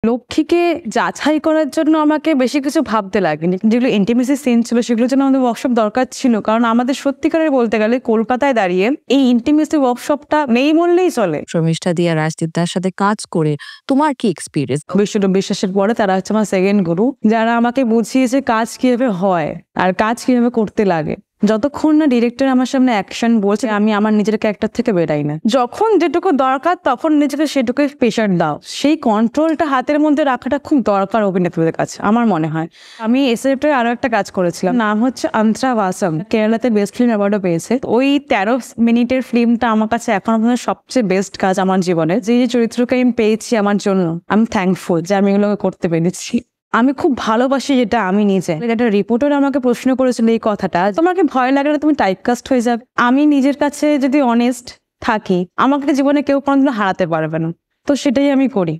লক্ষ্মীকে যাচাই করার জন্য আমাকে বেশি কিছু ভাবতে লাগেনি। যেগুলো ইন্টিমেসি সিন ছিল সেগুলোর জন্য আমাদের ওয়ার্কশপ দরকার ছিল, কারণ আমাদের সত্যিকারের বলতে গেলে কলকাতায় দাঁড়িয়ে এই ইন্টিমেসি ওয়ার্কশপটা নেই বললেই চলে। শর্মিষ্ঠা দিয়া রাজদীপদার সাথে কাজ করে তোমার কি এক্সপিরিয়েন্স? বিশ্বরূপ বিশ্বাসের পরে তারা হচ্ছে আমার সেকেন্ড গুরু, যারা আমাকে বুঝিয়েছে কাজ কিভাবে হয় আর কাজ কিভাবে করতে লাগে। যতক্ষণ না ডিরেক্টর আমার সামনে অ্যাকশন বলছে, আমি আমার নিজের ক্যারেক্টার থেকে বেরাই না। যখন যেটুকু দরকার তখন নিজেকে সেটুকুই প্রেশার দাও। সেই কন্ট্রোলটা হাতের মধ্যে রাখাটা খুব দরকার অভিনেত্রীদের কাছে আমার মনে হয়। আমি এসএফটার আরো একটা কাজ করেছিলাম, নাম হচ্ছে আন্ত্রাভাসম, কেরালাতে বেস্ট ফিল্ম অ্যাওয়ার্ডও পেয়েছে। ওই 13 মিনিটের ফিল্মটা আমার কাছে এখন পর্যন্ত সবচেয়ে বেস্ট কাজ আমার জীবনে। যে চরিত্রকে আমি পেয়েছি আমার জন্য আমি থ্যাঙ্কফুল যে আমি এগুলোকে করতে পেরেছি। আমি খুব ভালোবাসি যেটা আমি নিজে। একটা রিপোর্টার আমাকে প্রশ্ন করেছিল এই কথাটা, তোমার কি ভয় লাগে না তুমি টাইপকাস্ট হয়ে যাবে? আমি নিজের কাছে যদি অনেস্ট থাকি, আমাকে জীবনে কেউ কোনোদিন হারাতে পারবে না, তো সেটাই আমি করি।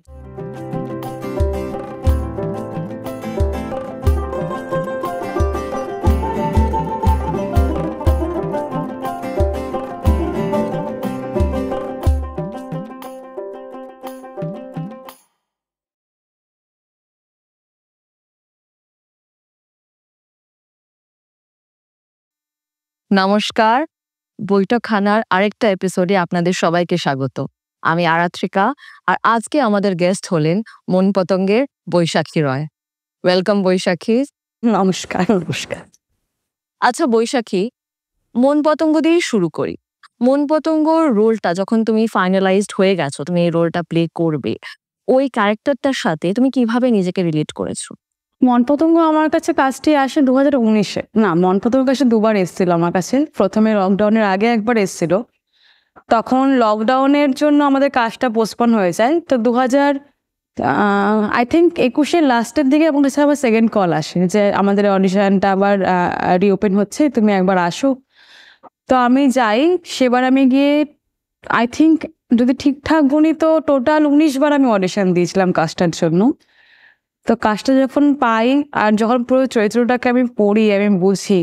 নমস্কার, বৈঠকখানার আরেকটা এপিসোডে আপনাদের সবাইকে স্বাগত। আমি আরাত্রিকা, আর আজকে আমাদের গেস্ট হলেন মন পতঙ্গের বৈশাখী রয়। ওয়েলকাম বৈশাখী। নমস্কার। নমস্কার। আচ্ছা বৈশাখী, মন পতঙ্গ দিয়ে শুরু করি। মন পতঙ্গর রোলটা যখন তুমি ফাইনালাইজড হয়ে গেছো, তুমি এই রোলটা প্লে করবে, ওই ক্যারেক্টারটার সাথে তুমি কিভাবে নিজেকে রিলেট করেছো? মনপতঙ্গ আমার কাছে কাজটি আসে 2019-এ। না, মনপতঙ্গ কাছে দুবার এসেছিল আমার কাছে। প্রথমে লকডাউনের আগে একবার এসেছিল, তখন লকডাউনের জন্য আমাদের কাজটা পোস্টপন হয়ে যায়। তো 21-এর লাস্টের দিকে আমার কাছে আবার সেকেন্ড কল আসে যে আমাদের অডিশনটা আবার রিওপেন হচ্ছে, তুমি একবার আসো। তো আমি যাই। সেবার আমি গিয়ে যদি ঠিকঠাক গুনি তো টোটাল 19 বার আমি অডিশন দিয়েছিলাম কাজটার জন্য। তো কাজটা যখন পাই আর যখন পুরো চরিত্রটাকে আমি পড়ি, আমি বুঝি,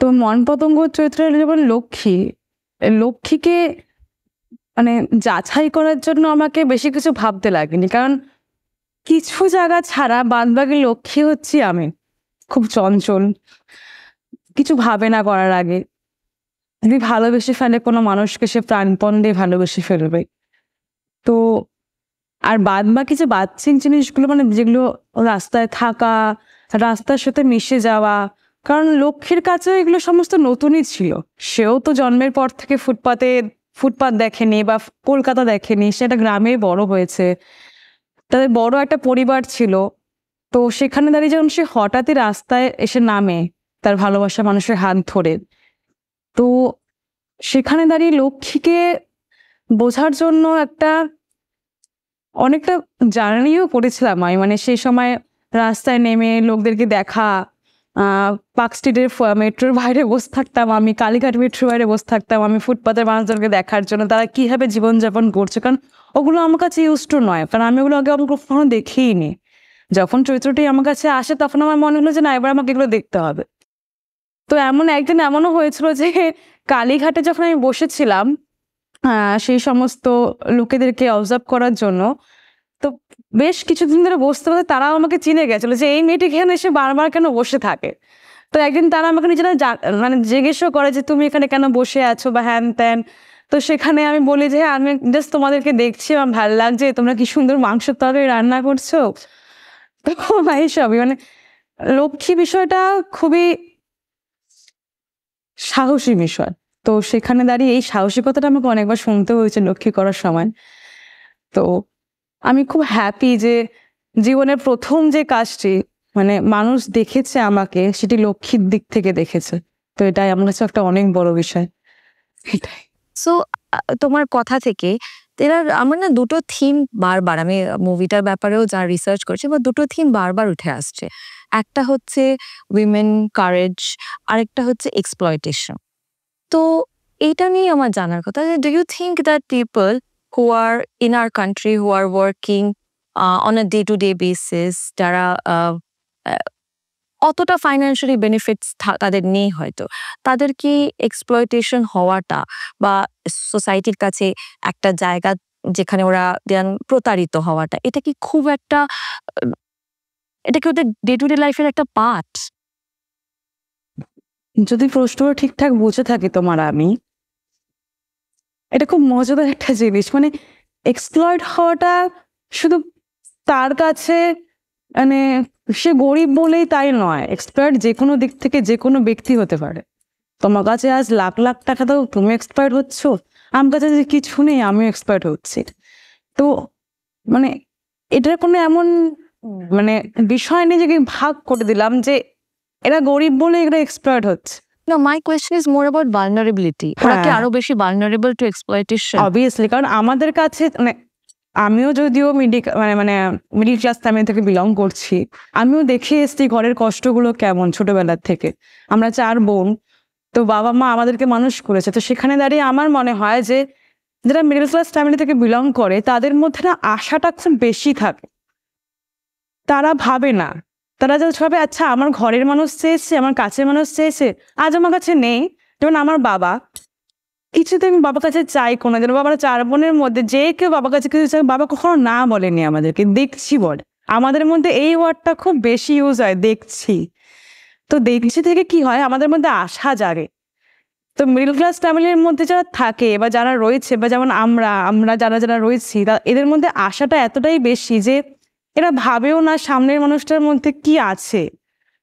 তো মনপতঙ্গ চরিত্রের যেমন লক্ষ্মীকে মানে যাচাই করার জন্য আমাকে বেশি কিছু ভাবতে লাগেনি, কারণ কিছু জায়গা ছাড়া বাদবাকি লক্ষ্মী হচ্ছি আমি। খুব চঞ্চল, কিছু ভাবে না করার আগে। যদি ভালোবেসে ফেলে কোনো মানুষকে, সে প্রাণপণ দিয়ে ভালোবেসে ফেলবে। তো আর বাদবাকি যে বাহ্যিক জিনিসগুলো, মানে যেগুলো রাস্তায় থাকা, রাস্তার সাথে মিশে যাওয়া, কারণ লক্ষ্মীর কাছেও এগুলো সমস্ত নতুনই ছিল। সেও তো জন্মের পর থেকে ফুটপাত দেখেনি বা কলকাতা দেখেনি, সেটা গ্রামে বড় হয়েছে। তাদের বড় একটা পরিবার ছিল। তো সেখানে দাঁড়িয়ে যখন সে হঠাৎই রাস্তায় এসে নামে তার ভালোবাসা মানুষের হাত ধরে, তো সেখানে দাঁড়িয়ে লক্ষ্মীকে বোঝার জন্য অনেকটা জার্নিও করেছিলাম আমি। মানে সেই সময় রাস্তায় নেমে লোকদেরকে দেখা, পার্ক স্ট্রিটের মেট্রোর বাইরে বসে থাকতাম আমি, কালীঘাট মেট্রোর বাইরে বসে থাকতাম আমি ফুটপাতের মানুষজনকে দেখার জন্য তারা কীভাবে জীবনযাপন করছে। কারণ ওগুলো আমার কাছে ইউজ টু নয়, কারণ আমি ওগুলো আগে কখনো দেখিই নি। যখন চরিত্রটি আমার কাছে আসে তখন আমার মনে হলো যে না, এবার আমাকে এগুলো দেখতে হবে। তো একদিন এমনও হয়েছিল যে কালীঘাটে যখন আমি বসেছিলাম সেই সমস্ত লোকেদেরকে অবজার্ভ করার জন্য, তো বেশ কিছুদিন ধরে বসতে বসতে তারাও আমাকে চিনে গেছিল যে এই মেয়েটি এখানে এসে বারবার কেন বসে থাকে। তো একদিন তারা আমাকে নিজেরা মানে জিজ্ঞেসও করে যে তুমি এখানে কেন বসে আছো বা হ্যান ত্যান। তো সেখানে আমি বলি যে হ্যাঁ, আমি জাস্ট তোমাদেরকে দেখছি, আমার ভালো লাগছে, তোমরা কি সুন্দর মাংসের তরকারি রান্না করছো। তো এইসবই, মানে লক্ষ্মী বিষয়টা খুবই সাহসী বিষয়। তো সেখানে দাঁড়িয়ে এই সাহসিকতাটা আমাকে অনেকবার শুনতে হয়েছে লক্ষ্মী করার সময়। তো আমি খুব হ্যাপি যে জীবনের প্রথম যে কাজটি, মানে মানুষ দেখেছে আমাকে, সেটি লক্ষ্মীর দিক থেকে দেখেছে। তো এটাই আমার কাছে একটা অনেক বড় বিষয়। এটাই। সো তোমার কথা থেকে আমার না দুটো থিম বারবার, আমি মুভিটার ব্যাপারেও যা রিসার্চ করছি, বা দুটো থিম বারবার উঠে আসছে। একটা হচ্ছে উইমেন কারেজ, আরেকটা হচ্ছে এক্সপ্লয়টেশন। তো এইটা নিয়ে আমার জানার কথা যে, do you think that people who are in our country who are working on a day to day basis, যারা অতটা ফাইন্যান্সিয়ালি বেনিফিটস তাদের নেই, হয়তো তাদের কি এক্সপ্লয়টেশন হওয়াটা বা সোসাইটির কাছে একটা জায়গা যেখানে ওরা দেন প্রতারিত হওয়াটা, এটা কি খুব একটা এটা কি ওদের ডে টু ডে লাইফের একটা পার্ট? যদি প্রশ্নটা ঠিকঠাক বুঝে থাকি তোমার আমি, এটা খুব মজাদার একটা জিনিস। মানে এক্সপ্লয়েড হওয়াটা শুধু তার কাছে, মানে সে গরিব বলেই তাই নয়, এক্সপ্লয়েড যে কোনো দিক থেকে যে কোনো ব্যক্তি হতে পারে। তোমার কাছে আজ লাখ লাখ টাকা দাও, তুমি এক্সপায়ার্ড হচ্ছ, আমার কাছে যে কিছু নেই আমিও এক্সপায়ার্ড হচ্ছি। তো মানে এটার কোনো এমন মানে বিষয় নেই যে ভাগ করে দিলাম যে এরা গরিব বলে এরা এক্সপায়ার্ড হচ্ছে। No, my question is more about vulnerability. ওরা কি হ্যাঁ। আরো বেশি vulnerable to exploitation? অবভিয়াসলি, কারণ আমাদের কাছে মানে আমিও যদিও মানে মিডিল ক্লাস ফ্যামিলি থেকে বিলং করছি, আমিও দেখে এসছি ঘরের কষ্টগুলো কেমন ছোটবেলার থেকে। আমরা 4 বোন, তো বাবা মা আমাদেরকে মানুষ করেছে। তো সেখানে দাঁড়িয়ে আমার মনে হয় যে যারা মিডল ক্লাস ফ্যামিলি থেকে বিলং করে তাদের মধ্যে না আশাটা খুব বেশি থাকে। তারা ভাবে না, তারা জাস্ট ভাবে আচ্ছা আমার ঘরের মানুষ চেয়েছে, আমার কাছের মানুষ চেয়েছে, আজ আমার কাছে নেই। যেমন আমার বাবা, কিছুতে আমি বাবার কাছে চাই কোনোদিন, বাবার 4 বোনের মধ্যে যে কেউ বাবার কাছে কিছু চাই, বাবা কখনো না বলেনি আমাদেরকে, দেখছি বলে। আমাদের মধ্যে এই ওয়ার্ডটা খুব বেশি ইউজ হয়, দেখছি। তো দেখছি থেকে কি হয়, আমাদের মধ্যে আশা জাগে। তো মিডল ক্লাস ফ্যামিলির মধ্যে যারা থাকে বা যারা রয়েছে, বা যেমন আমরা যারা যারা রয়েছি, এদের মধ্যে আশাটা এতটাই বেশি যে এরা ভাবেও না সামনের মানুষটার মধ্যে কি আছে,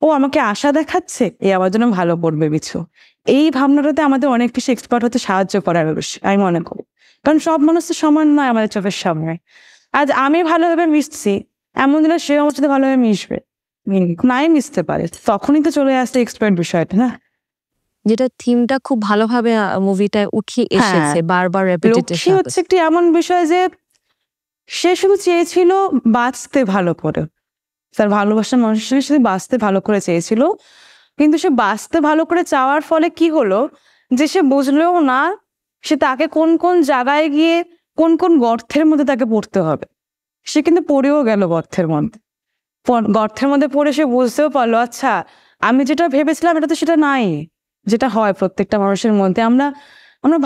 ও আমাকে আশা দেখাচ্ছে, এ আমার জন্য ভালো পড়বে কিছু। এই ভাবনাটাতে আমাদের অনেক কিছু এক্সপার্ট হতে সাহায্য করার আমি মনে করি। কারণ সব মানুষ তো সমান নয় আমাদের চোখের সামনে। আজ আমি ভালোভাবে মিশছি, এমন দিনে সেও আমার সাথে ভালোভাবে মিশবে, নাই মিশতে পারে, তখনই তো চলে আসছে এক্সপার্ট বিষয়টা, না? যেটা থিমটা খুব ভালোভাবে মুভিটায় উঠিয়ে এসেছে, বারবার লক্ষ্মী রেপিটেশন হচ্ছে একটি এমন বিষয় যে সে শুধু চেয়েছিল বাঁচতে ভালো করে, তার ভালোবাসার মানুষের সঙ্গে শুধু বাঁচতে ভালো করে চেয়েছিল। কিন্তু সে বাঁচতে ভালো করে চাওয়ার ফলে কি হলো, যে সে বুঝলেও না সে তাকে কোন কোন জায়গায় গিয়ে কোন কোন গর্তের মধ্যে তাকে পড়তে হবে। সে কিন্তু পড়েও গেল গর্তের মধ্যে। গর্তের মধ্যে পড়ে সে বুঝতেও পারলো আচ্ছা আমি যেটা ভেবেছিলাম এটা তো সেটা নাই। যেটা হয় প্রত্যেকটা মানুষের মধ্যে, আমরা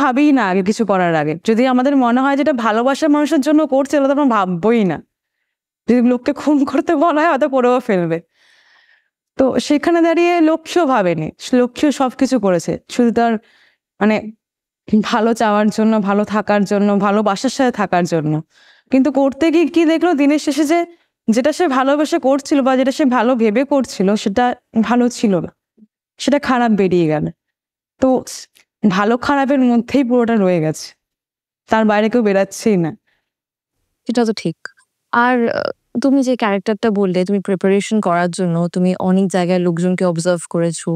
ভাবিই না আগে কিছু করার আগে। যদি আমাদের মনে হয় যেটা ভালোবাসার মানুষের জন্য করছে, তাহলে তো আমরা ভাববোই না। যদি লোককে খুন করতে বলা হয় হয়তো করেও ফেলবে। তো সেখানে দাঁড়িয়ে লক্ষ্য ভাবেনি, লক্ষ্য সবকিছু করেছে শুধু তার মানে ভালো চাওয়ার জন্য, ভালো থাকার জন্য, ভালোবাসার সাথে থাকার জন্য। কিন্তু করতে গিয়ে কি দেখলো, দিনের শেষে যে যেটা সে ভালোবেসে করছিল বা যেটা সে ভালো ভেবে করছিল সেটা ভালো ছিল না, সেটা খারাপ বেরিয়ে গেল। তো ভালো খারাপের মধ্যেই পুরোটা রয়ে গেছে, তার বাইরে কেউ বেরাচ্ছেই না। এটা তো ঠিক। আর তুমি যে ক্যারেক্টারটা বললে তুমি প্রিপারেশন করার জন্য তুমি অনেক জায়গায় লোকজনকে অবজার্ভ করেছো,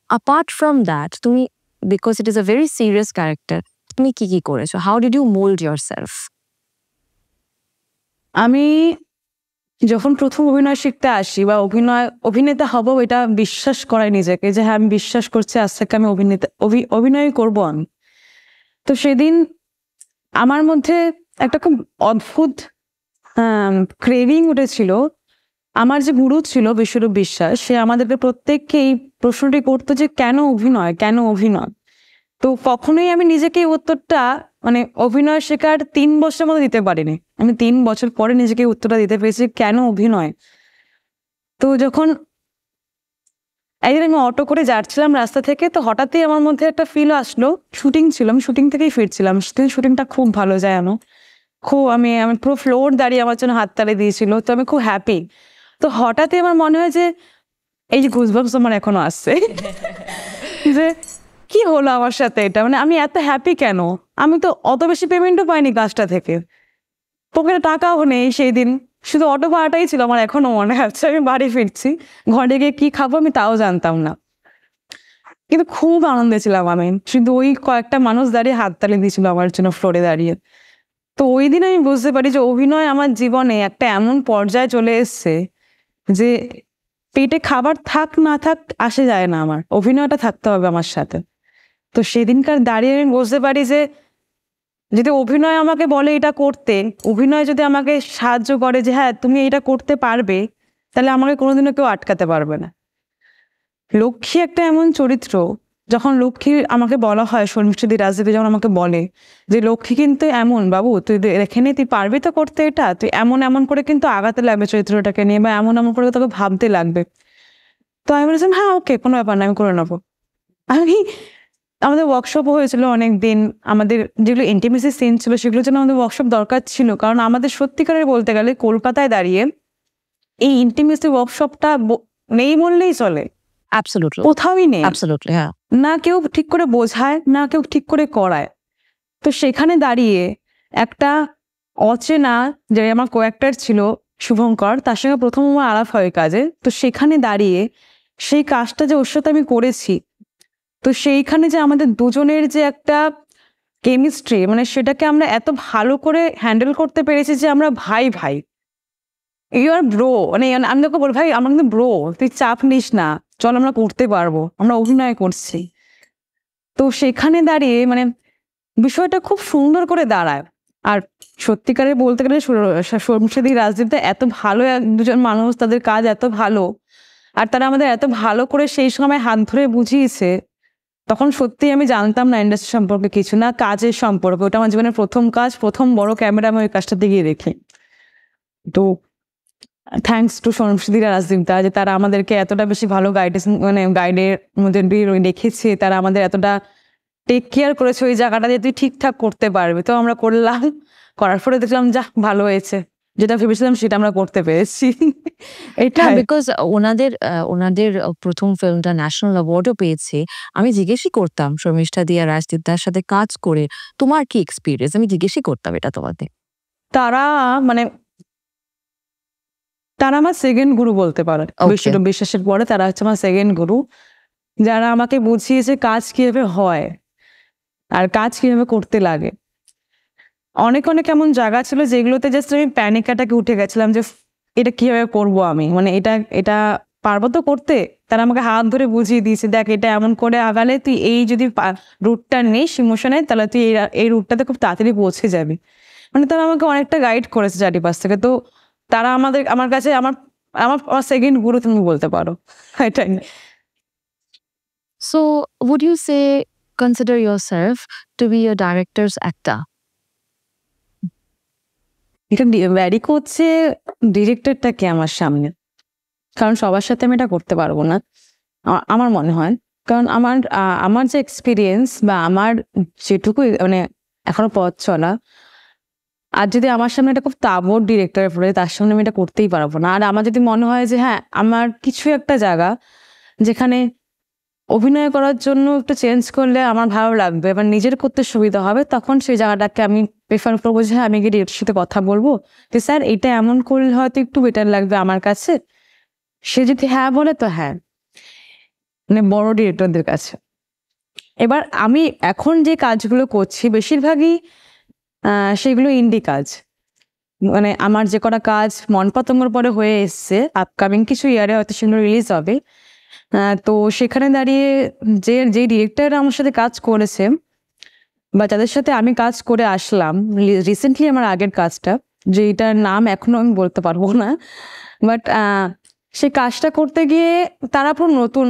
অ্যাপার্ট ফ্রম দ্যাট তুমি, because it is a very serious character, তুমি কি কি করেছো? How did you mould yourself? আমি যখন প্রথম অভিনয় শিখতে আসি বা অভিনেতা হব, এটা বিশ্বাস করাই নিজেকে যে হ্যাঁ আমি বিশ্বাস করছি আজ থেকে আমি অভিনয় করবো আমি। তো সেদিন আমার মধ্যে একটা খুব অদ্ভুত ক্রেভিং উঠেছিল। আমার যে গুরু ছিল বিশ্বরূপ বিশ্বাস, সে আমাদেরকে প্রত্যেককে এই প্রশ্নটি করতো যে কেন অভিনয়, কেন অভিনয়। তো কখনোই আমি নিজেকে এই উত্তরটা মানে অভিনয় শেখার 3 বছরের মধ্যে দিতে পারিনি। আমি 3 বছর পরে নিজেকে উত্তরটা দিতে পেরেছি কেন অভিনয়। তো যখন একদিন আমি অটো করে যাচ্ছিলাম রাস্তা থেকে, তো হঠাৎই আমার মধ্যে একটা ফিল আসলো, শুটিং ছিল, আমি শুটিং থেকেই ফিরছিলাম, শুটিংটা খুব ভালো যায়, আমি পুরো ফ্লোর দাঁড়িয়ে আমার জন্য হাততালি দিয়েছিল, তো আমি খুব হ্যাপি। তো হঠাৎই আমার মনে হয় যে এই যে গুজবাম্পস আমার এখনো আসছে যে কি হলো আমার সাথে, এটা মানে আমি এত হ্যাপি কেন। আমি তো অত বেশি পেমেন্টও পাইনি কাজটা থেকে, পকেটে টাকাও নেই সেই দিন, শুধু অটো ভাড়াটাই ছিল আমার এখনো মনে আছে। আমি বাড়ি ফিরছি, ঘরে গিয়ে কি খাবো আমি তাও জানতাম না, কিন্তু খুব আনন্দে ছিলাম আমি। শুধু ওই কয়েকটা মানুষ দাঁড়িয়ে হাততালি দিয়েছিল আমার জন্য ফ্লোরে দাঁড়িয়ে। তো ওই দিন আমি বুঝতে পারি যে অভিনয় আমার জীবনে একটা এমন পর্যায়ে চলে এসছে যে পেটে খাবার থাক না থাক আসে যায় না, আমার অভিনয়টা থাকতে হবে আমার সাথে। তো সেদিনকার দাঁড়িয়ে আমি বুঝতে পারি যে যদি অভিনয় আমাকে বলে এটা করতে, অভিনয় যদি আমাকে সাহায্য করে যে হ্যাঁ তুমি এটা করতে পারবে, তাহলে আমাকে কোনোদিনও কেউ আটকাতে পারবে না। লক্ষ্মী একটা এমন চরিত্র যখন লক্ষ্মী আমাকে বলা হয়, শর্মিষ্ঠাদি রাজদীপ যখন আমাকে বলে যে লক্ষ্মী কিন্তু এমন, বাবু তুই এখানে তুই পারবি তো করতে, এটা তুই এমন এমন করে কিন্তু আগাতে লাগবে চরিত্রটাকে নিয়ে, বা এমন এমন করে তোকে ভাবতে লাগবে। তো আমি বলেছিলাম হ্যাঁ ওকে, কোনো ব্যাপার না, আমি করে নেবো। আমি আমাদের ওয়ার্কশপও হয়েছিল অনেক দিন, আমাদের যেগুলো ইন্টিমেসি সিন ছিল সেগুলোর জন্য আমাদের ওয়ার্কশপ দরকার ছিল, কারণ আমাদের সত্যিকারের বলতে গেলে কলকাতায় দাঁড়িয়ে এই ইন্টিমেসি ওয়ার্কশপটা নেই বললেই চলে, অ্যাবসলিউটলি কোথাওই নেই। অ্যাবসলিউটলি হ্যাঁ। না কেউ ঠিক করে বোঝায়, না কেউ ঠিক করে করায়। তো সেখানে দাঁড়িয়ে একটা অচেনা, যে আমার কোঅ্যাক্টর ছিল শুভঙ্কর, তার সঙ্গে প্রথম আমার আলাপ হয় কাজে, তো সেখানে দাঁড়িয়ে সেই কাজটা যে ওর সাথে আমি করেছি, তো সেইখানে যে আমাদের দুজনের যে একটা কেমিস্ট্রি, মানে সেটাকে আমরা এত ভালো করে হ্যান্ডেল করতে পেরেছি যে আমরা ভাই ভাই, ইউ আর ব্রো, মানে আমি তোকে বলি ভাই আমার কিন্তু ব্রো, তুই চাপ নিস না, চল আমরা করতে পারবো, আমরা অভিনয় করছি। তো সেখানে দাঁড়িয়ে মানে বিষয়টা খুব সুন্দর করে দাঁড়ায়। আর সত্যিকারে বলতে গেলে শর্মিষ্ঠাদি রাজদীপদা এত ভালো দুজন মানুষ, তাদের কাজ এত ভালো, আর তারা আমাদের এত ভালো করে সেই সময় হাত ধরে বুঝিয়েছে। তখন সত্যি আমি জানতাম না ইন্ডাস্ট্রি সম্পর্কে কিছু, না কাজের সম্পর্কে। ওটা আমার জীবনের প্রথম কাজ, প্রথম বড় ক্যামেরা আমি ওই কাজটাতে গিয়ে দেখি। তো থ্যাঙ্কস টু শর্মিষ্ঠাদি রাজদীপদা, যে তারা আমাদেরকে এতটা বেশি ভালো গাইডেন্স, মানে গাইডের মধ্যে রেখেছে, তারা আমাদের এতটা টেক কেয়ার করেছে ওই জায়গাটা যে তুই ঠিকঠাক করতে পারবি। তো আমরা করলাম, করার পরে দেখলাম যা ভালো হয়েছে, যেটা ভেবেছিলাম সেটা আমরা করতে পেরেছি। এটা বিকজ ওনাদের ওনাদের প্রথম ফিল্মটা ন্যাশনাল অ্যাওয়ার্ডও পেয়েছে। আমি জিজ্ঞেসই করতাম শর্মিষ্ঠাদি আর রাজদীপদার সাথে কাজ করে তোমার কি এক্সপিরিয়েন্স, আমি জিজ্ঞেসই করতাম এটা তোমাদের। তারা মানে তারা আমার সেকেন্ড গুরু বলতে পারে, বিশ্বরূপ বিশ্বাসের পরে তারা হচ্ছে আমার সেকেন্ড গুরু, যারা আমাকে বুঝিয়েছে কাজ কিভাবে হয় আর কাজ কিভাবে করতে লাগে। অনেক অনেক এমন জায়গা ছিল যেগুলোতে জাস্ট আমি প্যানিক অ্যাটাকে উঠে গেছিলাম যে এটা কিভাবে করবো আমি, মানে এটা এটা পারবো তো করতে। তারা আমাকে হাত ধরে বুঝিয়ে দিয়েছে, দেখ এটা এমন করে আগালে তুই এই যদি রুটটা নেই ইমোশনে, তাহলে তুই এই রুটটাতে খুব তাড়াতাড়ি পৌঁছে যাবি। মানে তারা আমাকে অনেকটা গাইড করেছে চারিপাশ থেকে। তো তারা আমার কাছে আমার আমার সেকেন্ড গুরু তুমি বলতে পারো, এটাই। So would you say consider yourself to be a director's actor? এটা ভ্যারি করছে ডিরেক্টরটা কে আমার সামনে, কারণ সবার সাথে আমি এটা করতে পারবো না আমার মনে হয়। কারণ আমার যে এক্সপিরিয়েন্স বা আমার যেটুকু মানে এখনো পথ চলা, আর যদি আমার সামনে এটা খুব তাবড় ডিরেক্টর পড়ে, তার সামনে আমি এটা করতেই পারবো না। আর আমার যদি মনে হয় যে হ্যাঁ আমার কিছু একটা জায়গা যেখানে অভিনয় করার জন্য একটু চেঞ্জ করলে আমার ভালো লাগবে, এবার নিজের করতে সুবিধা হবে, তখন সেই জায়গাটাকে আমি প্রেফার করবো যে হ্যাঁ আমি গিয়ে ডিরেক্টরের সাথে কথা বলবো যে স্যার এটা এমন করলে হয়তো একটু বেটার লাগবে আমার কাছে। সে যদি হ্যাঁ বলে তো হ্যাঁ, মানে বড় ডিরেক্টরদের কাছে। এবার আমি এখন যে কাজগুলো করছি বেশিরভাগই সেগুলো ইন্ডি কাজ, মানে আমার যে কটা কাজ মন পতঙ্গর পরে হয়ে এসছে, আপকামিং কিছু ইয়ারে হয়তো সেগুলো রিলিজ হবে। তো সেখানে দাঁড়িয়ে যে ডিরেক্টর আমার সাথে কাজ করেছে বা যাদের সাথে আমি কাজ করে আসলাম রিসেন্টলি, আমার আগের কাজটা যেটার নাম এখনো আমি বলতে পারবো না, বাট সেই কাজটা করতে গিয়ে তারা পুরো নতুন,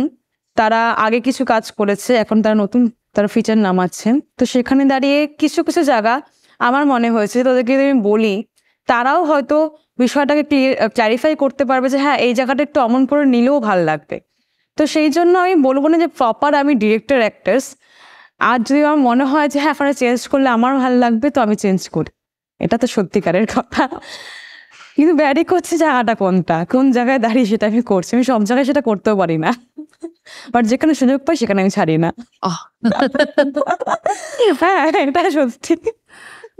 তারা আগে কিছু কাজ করেছে, এখন তারা নতুন, তারা ফিচার নামাচ্ছেন। তো সেখানে দাঁড়িয়ে কিছু কিছু জায়গা আমার মনে হয়েছে তাদেরকে আমি বলি, তারাও হয়তো বিষয়টাকে ক্ল্যারিফাই করতে পারবে যে হ্যাঁ এই জায়গাটা একটু অমন করে নিলেও ভালো লাগবে। তো সেই জন্য আমি বলবো না যে প্রপার আমি ডিরেক্টর অ্যাক্টার্স, আর যদি আমার মনে হয় যে হ্যাঁ আপনারা চেঞ্জ করলে আমার ভালো লাগবে তো আমি চেঞ্জ করি, এটা তো সত্যিকারের কথা। কিন্তু ব্যারি করছে জায়গাটা কোনটা, কোন জায়গায় দাঁড়িয়ে সেটা আমি করছি, আমি সব জায়গায় সেটা করতেও পারি না, বাট যেখানে সুযোগ পাই সেখানে আমি ছাড়ি না। হ্যাঁ এটা সত্যি।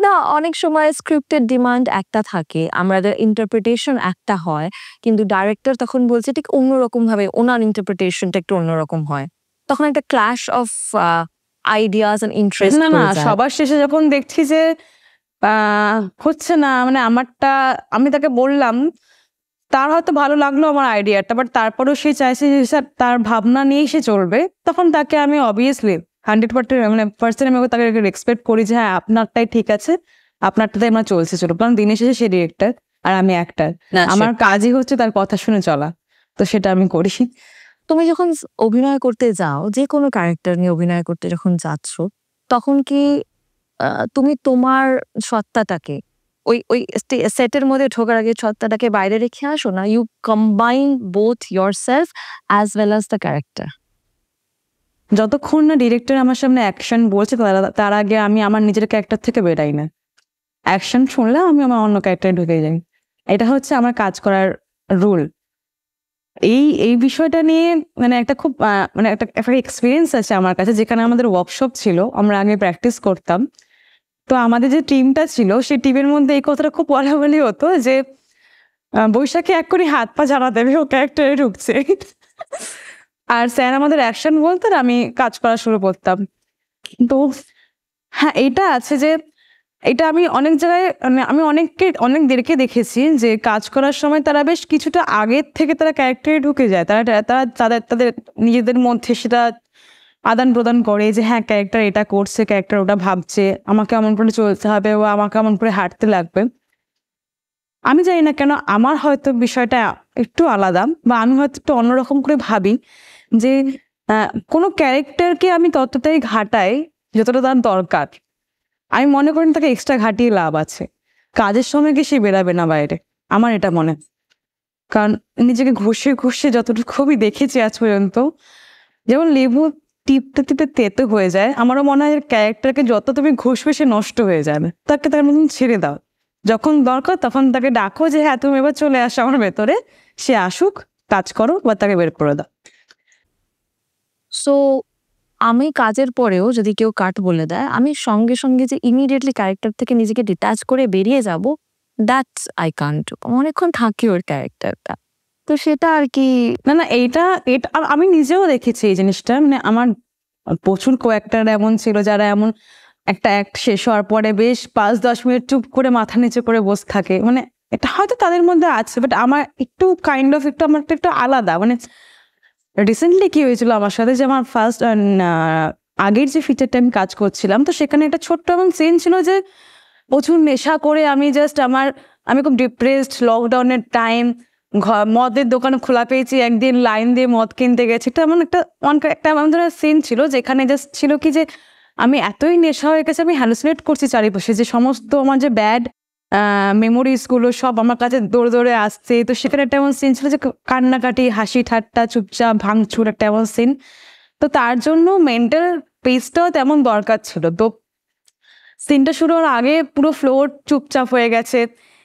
না, অনেক সময় স্ক্রিপ্টের ডিমান্ড একটা থাকে, আমাদের ইন্টারপ্রিটেশন একটা হয়, কিন্তু ডাইরেক্টর তখন বলছে ঠিক অন্যরকম ভাবে, ওনার ইন্টারপ্রিটেশনটা একটু অন্যরকম হয়, তখন একটা clash of ideas and interest. না না, সবার শেষে যখন দেখছি যে হচ্ছে না, মানে আমারটা আমি তাকে বললাম, তার হয়তো ভালো লাগলো আমার আইডিয়াটা, বাট তারপরেও সে চাইছে যে স্যার তার ভাবনা নিয়েই সে চলবে, তখন তাকে আমি অবভিয়াসলি 100% মানে পার্সেন্ট আমি তাকে রেসপেক্ট করি যে হ্যাঁ আপনারটাই ঠিক আছে, আপনারটাতে আমরা চলছে চলো। কারণ দিনের শেষে সে ডিরেক্টর আর আমি অ্যাক্টর, আমার কাজই হচ্ছে তার কথা শুনে চলা, তো সেটা আমি করি। তুমি যখন অভিনয় করতে যাও, যে কোনো ক্যারেক্টার নিয়ে অভিনয় করতে যখন যাচ্ছ, তখন কি তুমি তোমার সত্তাটাকে ওই ওই সেটের মধ্যে ঢোকার আগে সত্তাটাকে বাইরে রেখে আসো, না you combine both yourself as well as the character? যতক্ষণ না ডিরেক্টর আমার সামনে অ্যাকশন বলছে তার আগে আমি আমার নিজের ক্যারেক্টার থেকে বেরাই না। অ্যাকশন শুনলে আমি আমার অন্য ক্যারেক্টারে ঢুকে যাই। এটা হচ্ছে আমার কাজ করার রুল। এই বিষয়টা নিয়ে মানে একটা খুব মানে একটা এক্সপিরিয়েন্স আছে আমার কাছে, যেখানে আমাদের ওয়ার্কশপ ছিল, আমরা আগে প্র্যাকটিস করতাম। তো আমাদের যে টিমটা ছিল সেই টিমের মধ্যে এই কথাটা খুব বলাবলি হতো যে বৈশাখী এক করে হাত পা ঝাড়া দেবে, ও ক্যারেক্টারে ঢুকছে। আর স্যার আমাদের অ্যাকশন বলতেন, আমি কাজ করা শুরু করতাম। তো হ্যাঁ, এটা আছে যে এটা আমি অনেক জায়গায় মানে আমি অনেকদেরকে দেখেছি যে কাজ করার সময় তারা বেশ কিছুটা আগের থেকে তারা ক্যারেক্টারে ঢুকে যায়। তারা তারা তাদের নিজেদের মধ্যে সেটা আদান প্রদান করে যে হ্যাঁ, ক্যারেক্টার এটা করছে, ক্যারেক্টার ওটা ভাবছে, আমাকে এমন করে চলতে হবে, ও আমাকে এমন করে হাঁটতে লাগবে। আমি জানি না কেন আমার হয়তো বিষয়টা একটু আলাদা, বা আমি হয়তো একটু অন্যরকম করে ভাবি যে কোনো ক্যারেক্টারকে আমি ততটাই ঘাটাই যতটা তার দরকার। আমি মনে করি তাকে এক্সট্রা ঘাটিয়ে লাভ আছে, কাজের সময় কি সে বেরাবে না বাইরে, আমার এটা মনে। কারণ নিজেকে ঘষে ঘষে যতটুকু খুবই দেখেছি আজ পর্যন্ত, যেমন লেবু টিপতে টিপতে তেতো হয়ে যায়, আমারও মনে হয় ক্যারেক্টারকে যত তুমি ঘষবে সে নষ্ট হয়ে যাবে, তাকে তার মতন ছেড়ে দাও। যখন দরকার তখন তাকে ডাকো যে হ্যাঁ তুমি এবার চলে আসো আমার ভেতরে, সে আসুক, কাজ করো, বা তাকে বের করে দাও। সো আমি কাজের পরেও যদি কেউ কাট বলে দেয়, আমি সঙ্গে সঙ্গে যে ইমিডিয়েটলি ক্যারেক্টার থেকে নিজেকে ডিটাচ করে বেরিয়ে যাব, দ্যাটস আই কান্ট ডু। অনেকক্ষণ থাকি ওর ক্যারেক্টারটা, তো সেটা আর কি। না না, এটা এটা আমি নিজেও দেখেছি এই জিনিসটা। মানে আমার প্রচুর কয়েকটার এমন ছিল যারা এমন একটা অ্যাক্ট শেষ হওয়ার পরে বেশ 5-10 মিনিট চুপ করে মাথা নিচে করে বসে থাকে। মানে এটা হয়তো তাদের মধ্যে আছে, বাট আমার একটু কাইন্ড অফ একটু আমার একটু আলাদা। মানে রিসেন্টলি কি হয়েছিল আমার সাথে, যে আমার ফার্স্ট আগের যে ফিচারটা আমি কাজ করছিলাম, তো সেখানে একটা ছোট্ট এমন সিন ছিল যে প্রচুর নেশা করে আমি খুব ডিপ্রেসড, লকডাউনের টাইম, মদের দোকান খোলা পেয়েছি, একদিন লাইন দিয়ে মদ কিনতে গেছি। এটা এমন একটা এমন ধরনের সিন ছিল যেখানে জাস্ট ছিল কি যে আমি এতই নেশা হয়ে গেছে, আমি হ্যালুসিনেট করছি চারিপাশে, যে সমস্ত আমার যে ব্যাড মেমোরিজ গুলো সব আমার কাছে দৌড়ে দৌড়ে আসছে। তো সেখানে একটা এমন সিন ছিল যে কান্নাকাটি, হাসি ঠাট্টা, চুপচাপ ভাঙচুর একটা এমন সিন। তো তার জন্য মেন্টাল পিসটাও তেমন দরকার ছিল। তো সিনটা শুরু হওয়ার আগে পুরো ফ্লোর চুপচাপ হয়ে গেছে।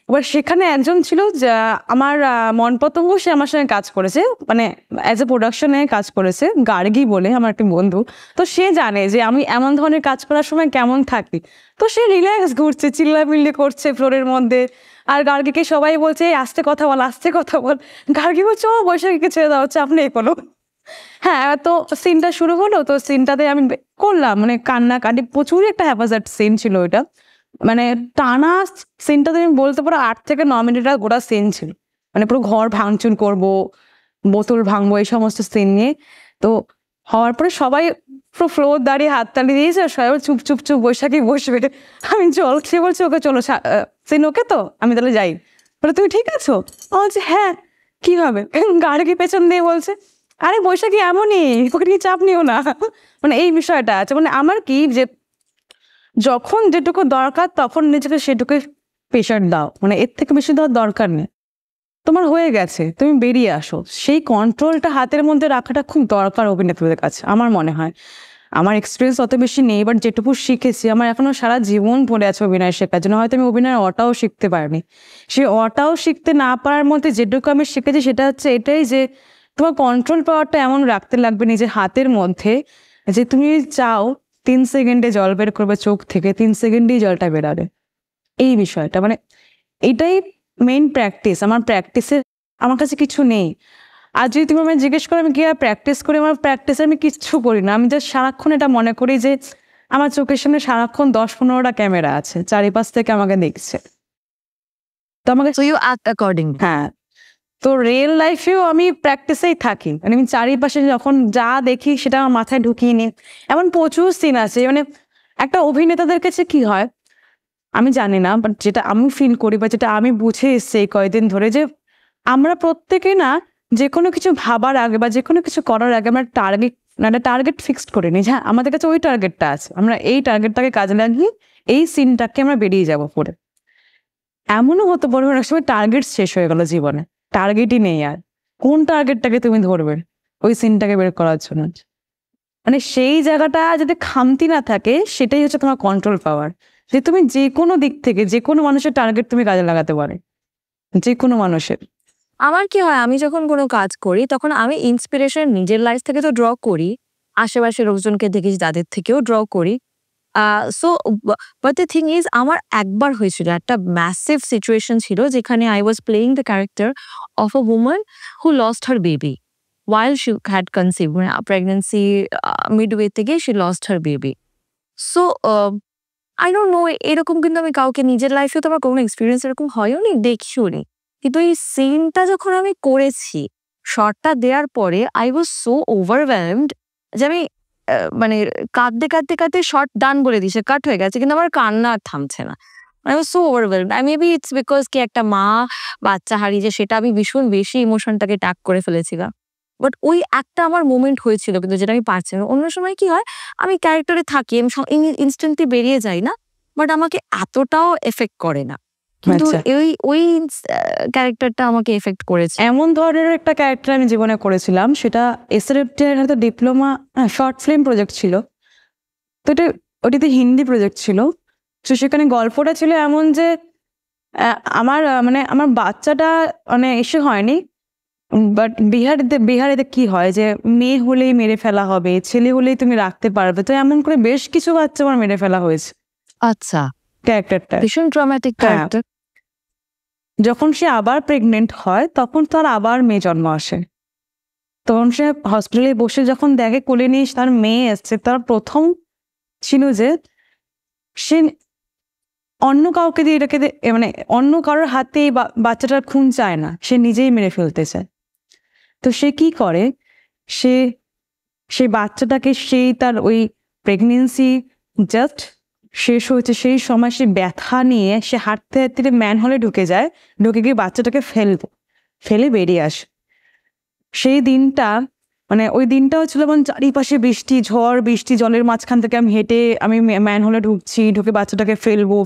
এবার সেখানে একজন ছিল যা আমার মন পতঙ্গ, সে আমার সঙ্গে কাজ করেছে, মানে অ্যাজ এ প্রোডাকশনে কাজ করেছে, গার্গী বলে আমার একটা বন্ধু। তো সে জানে যে আমি এমন ধরনের কাজ করার সময় কেমন থাকি। তো সে রিল্যাক্স ঘুরছে, চিল্লামিল্লি করছে ফ্লোরের মধ্যে। আর গার্গীকে সবাই বলছে এই আস্তে কথা বল, আস্তে কথা বল। গার্গী বলছে ও বৈশাখীকে ছেড়ে দেওয়া হচ্ছে, আপনি কোনো। হ্যাঁ, তো সিনটা শুরু হলো, তো সিনটাতে আমি করলাম মানে কান্নাকাটি, প্রচুর একটা হ্যাপাজার্ড সিন ছিল ওইটা। মানে টানা সিনটাতে আমি বলতে পারো 8 থেকে 9 মিনিট গোটা সিন ছিল। মানে পুরো ঘর ভাঙচুর করবো, বোতল ভাঙবো, এই সমস্ত সিন নিয়ে। তো হওয়ার পরে সবাই পুরো ফ্লোর দাঁড়িয়ে হাততালি দিয়েছে, আর সবাই চুপ চুপ চুপ, বৈশাখী বসবে। আমি জল খেয়ে বলছি ওকে চলো সিন ওকে, তো আমি তাহলে যাই। বলে তুমি ঠিক আছো? ও বলছে হ্যাঁ, কি হবে? গাড়ি পেছন দিয়ে বলছে আরে বৈশাখী এমনই, ওকে নিয়ে চাপ নিও না। মানে এই বিষয়টা আছে। মানে আমার কি যে যখন যেটুকু দরকার তখন নিজেকে সেটুকু প্রেশার দাও, মানে এর থেকে বেশি দেওয়ার দরকার নেই। তোমার হয়ে গেছে, তুমি বেরিয়ে আসো। সেই কন্ট্রোলটা হাতের মধ্যে রাখাটা খুব দরকার অভিনেত্রীদের কাছে, আমার মনে হয়। আমার এক্সপিরিয়েন্স অত বেশি নেই, বাট যেটুকু শিখেছি, আমার এখনো সারা জীবন পড়ে আছে অভিনয় শেখার জন্য। হয়তো আমি অভিনয়ের অটাও শিখতে পারিনি, সেই অটাও শিখতে না পারার মধ্যে যেটুকু আমি শিখেছি সেটা হচ্ছে এটাই যে তোমার কন্ট্রোল পাওয়ারটা এমন রাখতে লাগবে নিজের হাতের মধ্যে, যে তুমি চাও 3 সেকেন্ডে জল বের করবে চোখ থেকে, 3 সেকেন্ডেই জলটা বেরাবে। এই বিষয়টা মানে এটাই মেইন প্র্যাকটিস। আমার প্র্যাকটিসে আমার কাছে কিছু নেই। আর যদি তুমি আমায় জিজ্ঞেস করো আমি কীভাবে প্র্যাকটিস করি, আমার প্র্যাকটিসে আমি কিচ্ছু করি না। আমি জাস্ট সারাক্ষণ এটা মনে করি যে আমার চোখের সামনে সারাক্ষণ 10-15টা ক্যামেরা আছে, চারিপাশ থেকে আমাকে দেখছে। তো আমাকে সো ইউ অ্যাক্ট অ্যাকর্ডিং। হ্যাঁ, তো রিয়েল লাইফেও আমি প্র্যাকটিসেই থাকি। মানে আমি চারিপাশে যখন যা দেখি সেটা আমার মাথায় ঢুকিয়ে নিই। এমন প্রচুর সিন আছে, মানে একটা অভিনেতাদের কাছে কি হয় আমি জানি না, বাট যেটা আমি ফিল করি বা যেটা আমি বুঝে এসছি এই কয়েকদিন ধরে, যে আমরা প্রত্যেকে না যে কোনো কিছু ভাবার আগে বা যে কোনো কিছু করার আগে আমরা টার্গেট ফিক্সড করে নিই, হ্যাঁ আমাদের কাছে ওই টার্গেটটা আছে, আমরা এই টার্গেটটাকে কাজে লাগিয়ে এই সিনটাকে আমরা বেরিয়ে যাব পরে। এমনও হতে পারে অনেক সময় টার্গেট শেষ হয়ে গেল জীবনে, টার্গেটই নেই আর, কোন টার্গেটটাকে তুমি ধরবে ওই সিনটাকে বের করার জন্য। মানে সেই জায়গাটা যদি খামতি না থাকে সেটাই হচ্ছে তোমার কন্ট্রোল পাওয়ার, যে তুমি যে কোনো দিক থেকে যে কোনো মানুষের টার্গেট তুমি কাজে লাগাতে পারে, যে কোনো মানুষের। আমার কি হয়, আমি যখন কোনো কাজ করি তখন আমি ইন্সপিরেশন নিজের লাইফ থেকে তো ড্র করি, আশেপাশের লোকজনকে দেখি তাদের থেকেও ড্র করি। So but the thing is, আমার একবার হয়েছিল একটা ম্যাসিভ সিচুয়েশন ছিল যেখানে I was playing the character of a women who lost her baby while she had conceived, মানে প্রেগনেন্সি মিডওয়ে থেকে she lost her baby. So I don't know, এরকম কিন্তু আমি কাউকে নিজের লাইফে তো আমার কোনো এক্সপিরিয়েন্স এরকম হয়ও নি, দেখিও নি। কিন্তু এই সিনটা যখন আমি করেছি, শর্টটা দেওয়ার পরে আই ওয়াজ সো ওভারওয়েলমড যে আমি মানে কাঁদতে কাঁদতে কাঁদতে শর্ট ডান বলে দিছে, কাট হয়ে গেছে, কিন্তু আমার কান্না আর থামছে না। I was so overwhelmed. Maybe it's because কি একটা মা বাচ্চা হারিয়েছে, সেটা আমি ভীষণ বেশি ইমোশনটাকে ট্যাগ করে ফেলেছিলাম। বাট ওই একটা আমার মোমেন্ট হয়েছিল কিন্তু যেটা আমি পারছি না। অন্য সময় কি হয়, আমি ক্যারেক্টারে থাকি, আমি ইনস্ট্যান্টলি বেরিয়ে যাই না, বাট আমাকে এতটাও এফেক্ট করে না। কিন্তু আচ্ছা। ওই ক্যারেক্টারটা আমাকে এফেক্ট করেছে। এমন ধরনের একটা ক্যারেক্টার আমি জীবনে করেছিলাম, সেটা SRFT এর হয়তো ডিপ্লোমা শর্ট ফিল্ম প্রজেক্ট ছিল, তো ওটিতে হিন্দি প্রজেক্ট ছিল। তো সেখানে গল্পটা ছিল এমন যে আমার মানে আমার বাচ্চাটা মানে এসে হয়নি, বাট বিহারেতে কি হয় যে মেয়ে হলেই মেরে ফেলা হবে, ছেলে হলেই তুমি রাখতে পারবে, তো এমন করে বেশ কিছু বাচ্চা আমার মেরে ফেলা হয়েছে আচ্ছা, ক্যারেক্টারটা। ভীষণ ট্রমাটিক ক্যারেক্টার। যখন সে আবার প্রেগনেন্ট হয় তখন তার আবার মেয়ে জন্ম আসে, তখন সে হসপিটালে বসে যখন দেখে কোলে নিয়ে তার মেয়ে এসছে, তার প্রথম ছিল যে সে অন্য কাউকে দিয়ে এটাকে মানে অন্য কারোর হাতে বাচ্চাটার খুন চায় না, সে নিজেই মেরে ফেলতে চায়। তো সে কি করে, সেই বাচ্চাটাকে সেই তার ওই প্রেগনেন্সি জাস্ট শেষ হয়েছে সেই সময় সে ব্যথা নিয়ে সে হাঁটতে হাঁটতে ম্যানহোলে ঢুকে যায়, ঢুকে গিয়ে বাচ্চাটাকে ফেলে বেরিয়ে আসে। সেই দিনটা মানে ওই দিনটাও ছিল মানে চারিপাশে বৃষ্টি, ঝড় বৃষ্টি, জলের মাঝখান থেকে আমি ম্যানহোলে ঢুকছি, ঢুকে বাচ্চাটাকে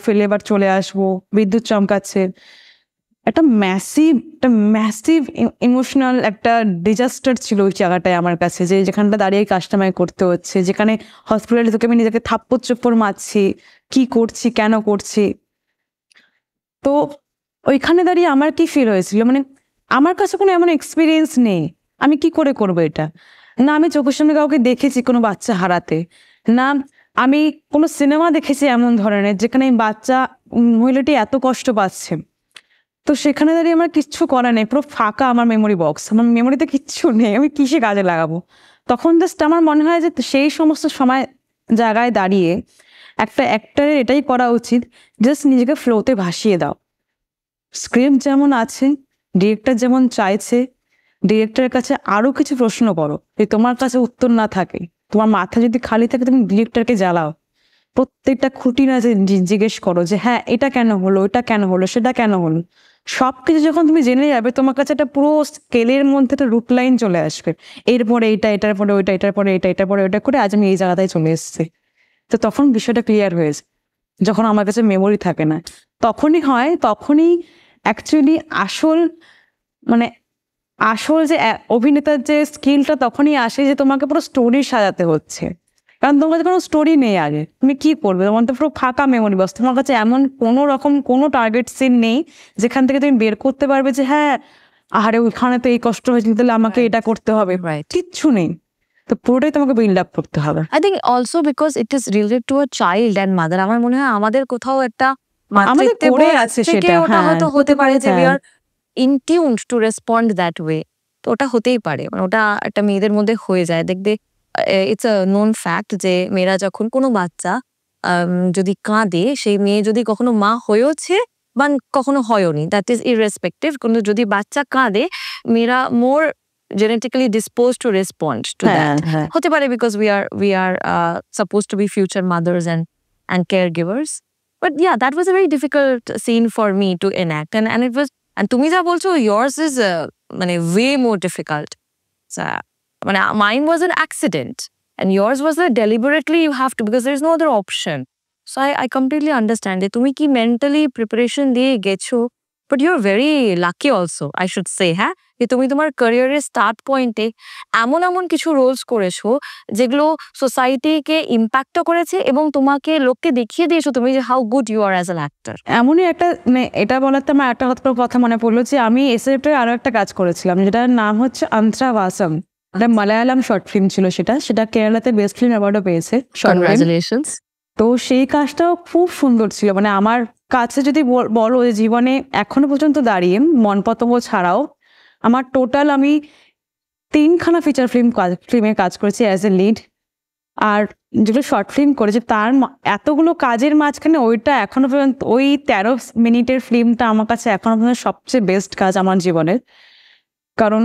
ফেলে এবার চলে আসবো, বিদ্যুৎ চমকাচ্ছে। একটা ম্যাসিভ ইমোশনাল একটা ডিজাস্টার ছিল ওই জায়গাটায় আমার কাছে, যে যেখানটা দাঁড়িয়ে কাস্টমাইজ করতে হচ্ছে, যেখানে হসপিটালে থেকে আমি নিজেকে থাপ্পড় চোপ্পড় মারছি, কি করছি কেন করছি। তো ওইখানে দাঁড়িয়ে আমার কি ফিল হয়েছিল, মানে আমার কাছে কোনো এমন এক্সপিরিয়েন্স নেই, আমি কি করে করবো এটা, না আমি চোখের সামনে কাউকে দেখেছি কোনো বাচ্চা হারাতে, না আমি কোনো সিনেমা দেখেছি এমন ধরনের যেখানে বাচ্চা মহিলাটি এত কষ্ট পাচ্ছে। তো সেখানে দাঁড়িয়ে আমার কিচ্ছু করা নেই, পুরো ফাঁকা আমার মেমোরি বক্স, আমার মেমোরিতে কিচ্ছু নেই, আমি কিসে কাজে লাগাবো। তখন জাস্ট আমার মনে হয় যে সেই সমস্ত সময় জায়গায় দাঁড়িয়ে একটা অ্যাক্টরের এটাই করা উচিত, জাস্ট নিজেকে ফ্লোতে ভাসিয়ে দাও। স্ক্রিপ্ট যেমন আছে, ডিরেক্টর যেমন চাইছে, ডিরেক্টরের কাছে আরো কিছু প্রশ্ন করো, যদি তোমার কাছে উত্তর না থাকে, তোমার মাথা যদি খালি থাকে, তুমি ডিরেক্টরকে জ্বালাও, প্রত্যেকটা খুঁটি না জিজ্ঞেস করো যে হ্যাঁ এটা কেন হলো, এটা কেন হলো, সেটা কেন হলো। সবকিছু যখন তুমি জেনে যাবে, তোমার কাছে একটা পুরো স্কেলের মধ্যে একটা রুট লাইন চলে আসবে, এরপরে এইটা, এটার পরে ওইটা, এটার পরে এটা, এটার পরে ওইটা করে আজ আমি এই জায়গাটায় চলে এসেছি। তো তখন বিষয়টা ক্লিয়ার হয়েছে। যখন আমার কাছে মেমোরি থাকে না, তখনই অ্যাকচুয়ালি মানে আসল যে অভিনেতার যে স্কিলটা তখনই আসে, যে তোমাকে পুরো স্টোরি সাজাতে হচ্ছে, কারণ তোমার কাছে কোনো স্টোরি নেই আগে, তুমি কি করবে, তোমার তো পুরো ফাঁকা মেমোরি বক্স, তোমার কাছে এমন কোনো টার্গেট সিন নেই যেখান থেকে তুমি বের করতে পারবে যে হ্যাঁ আরে ওইখানে তো এই কষ্ট হয়েছিল, তাহলে আমাকে এটা করতে হবে, কিচ্ছু নেই। তো পুরোটাই তোমাকে বিল্ড আপ করতে হবে। I think also because it is related to a child and mother. আমার মনে হয় আমাদের কোথাও একটা আমাদের করে আছে সেটা, ওটা হয়তো হতে পারে যে we are in tuned two respond that way. তো ওটা হতেই পারে, মানে ওটা একটা মেয়েদের মধ্যে হয়ে যায়। দেখবে ইটস আ নোন ফ্যাক্ট যে মেয়েরা যখন কোনো বাচ্চা যদি কাঁদে, সেই মেয়ে যদি কখনো মা হয়েওছে বা কখনো হয়ওনি, দ্যাট ইজ ইররেসপেক্টিভ, কিন্তু যদি বাচ্চা কাঁদে, মেয়েরা মোর genetically disposed to respond to that. হতে পারে because we are supposed to be future mothers and caregivers. But yeah, that was a very difficult scene for me to enact, and it was, and তুমি যা বলছো yours is মানে way more difficult. So, মানে mine was an accident and yours was a deliberately you have to because there's no other option. So I completely understand that তুমি কি mentally preparation দিয়ে গেছো, but you're very lucky also, I should say, হ্যাঁ, যে তুমি তোমার ক্যারিয়ারের start পয়েন্টে এমন এমন কিছু রোলস করেছো যেগুলো সোসাইটিকে ইম্প্যাক্টও করেছে এবং তোমাকে লোককে দেখিয়ে দিয়েছো তুমি যে how good you are as an actor. এমনই একটা মানে এটা বলাতে আমার একটা কথা মনে পড়লো যে আমি এসএফটার আরো একটা কাজ করেছিলাম যেটার নাম হচ্ছে আন্ত্রাভাসাম। একটা মালায়ালাম শর্ট ফিল্ম ছিল, সেটা কেরালাতে বেস্ট ফিল্ম অ্যাওয়ার্ডও পেয়েছে। কনগ্রাচুলেশনস। তো সেই কাজটাও খুব সুন্দর ছিল, মানে আমার কাছে যদি বলো যে জীবনে এখনো পর্যন্ত দাঁড়িয়ে মন পতঙ্গ ছাড়াও আমার টোটাল আমি 3খানা ফিচার ফিল্মে কাজ করেছি অ্যাজ এ লিড, আর যেগুলো শর্ট ফিল্ম করেছে তার এতগুলো কাজের মাঝখানে ওইটা এখনো পর্যন্ত ওই 13 মিনিটের ফিল্মটা আমার কাছে এখনো পর্যন্ত সবচেয়ে বেস্ট কাজ আমার জীবনের। কারণ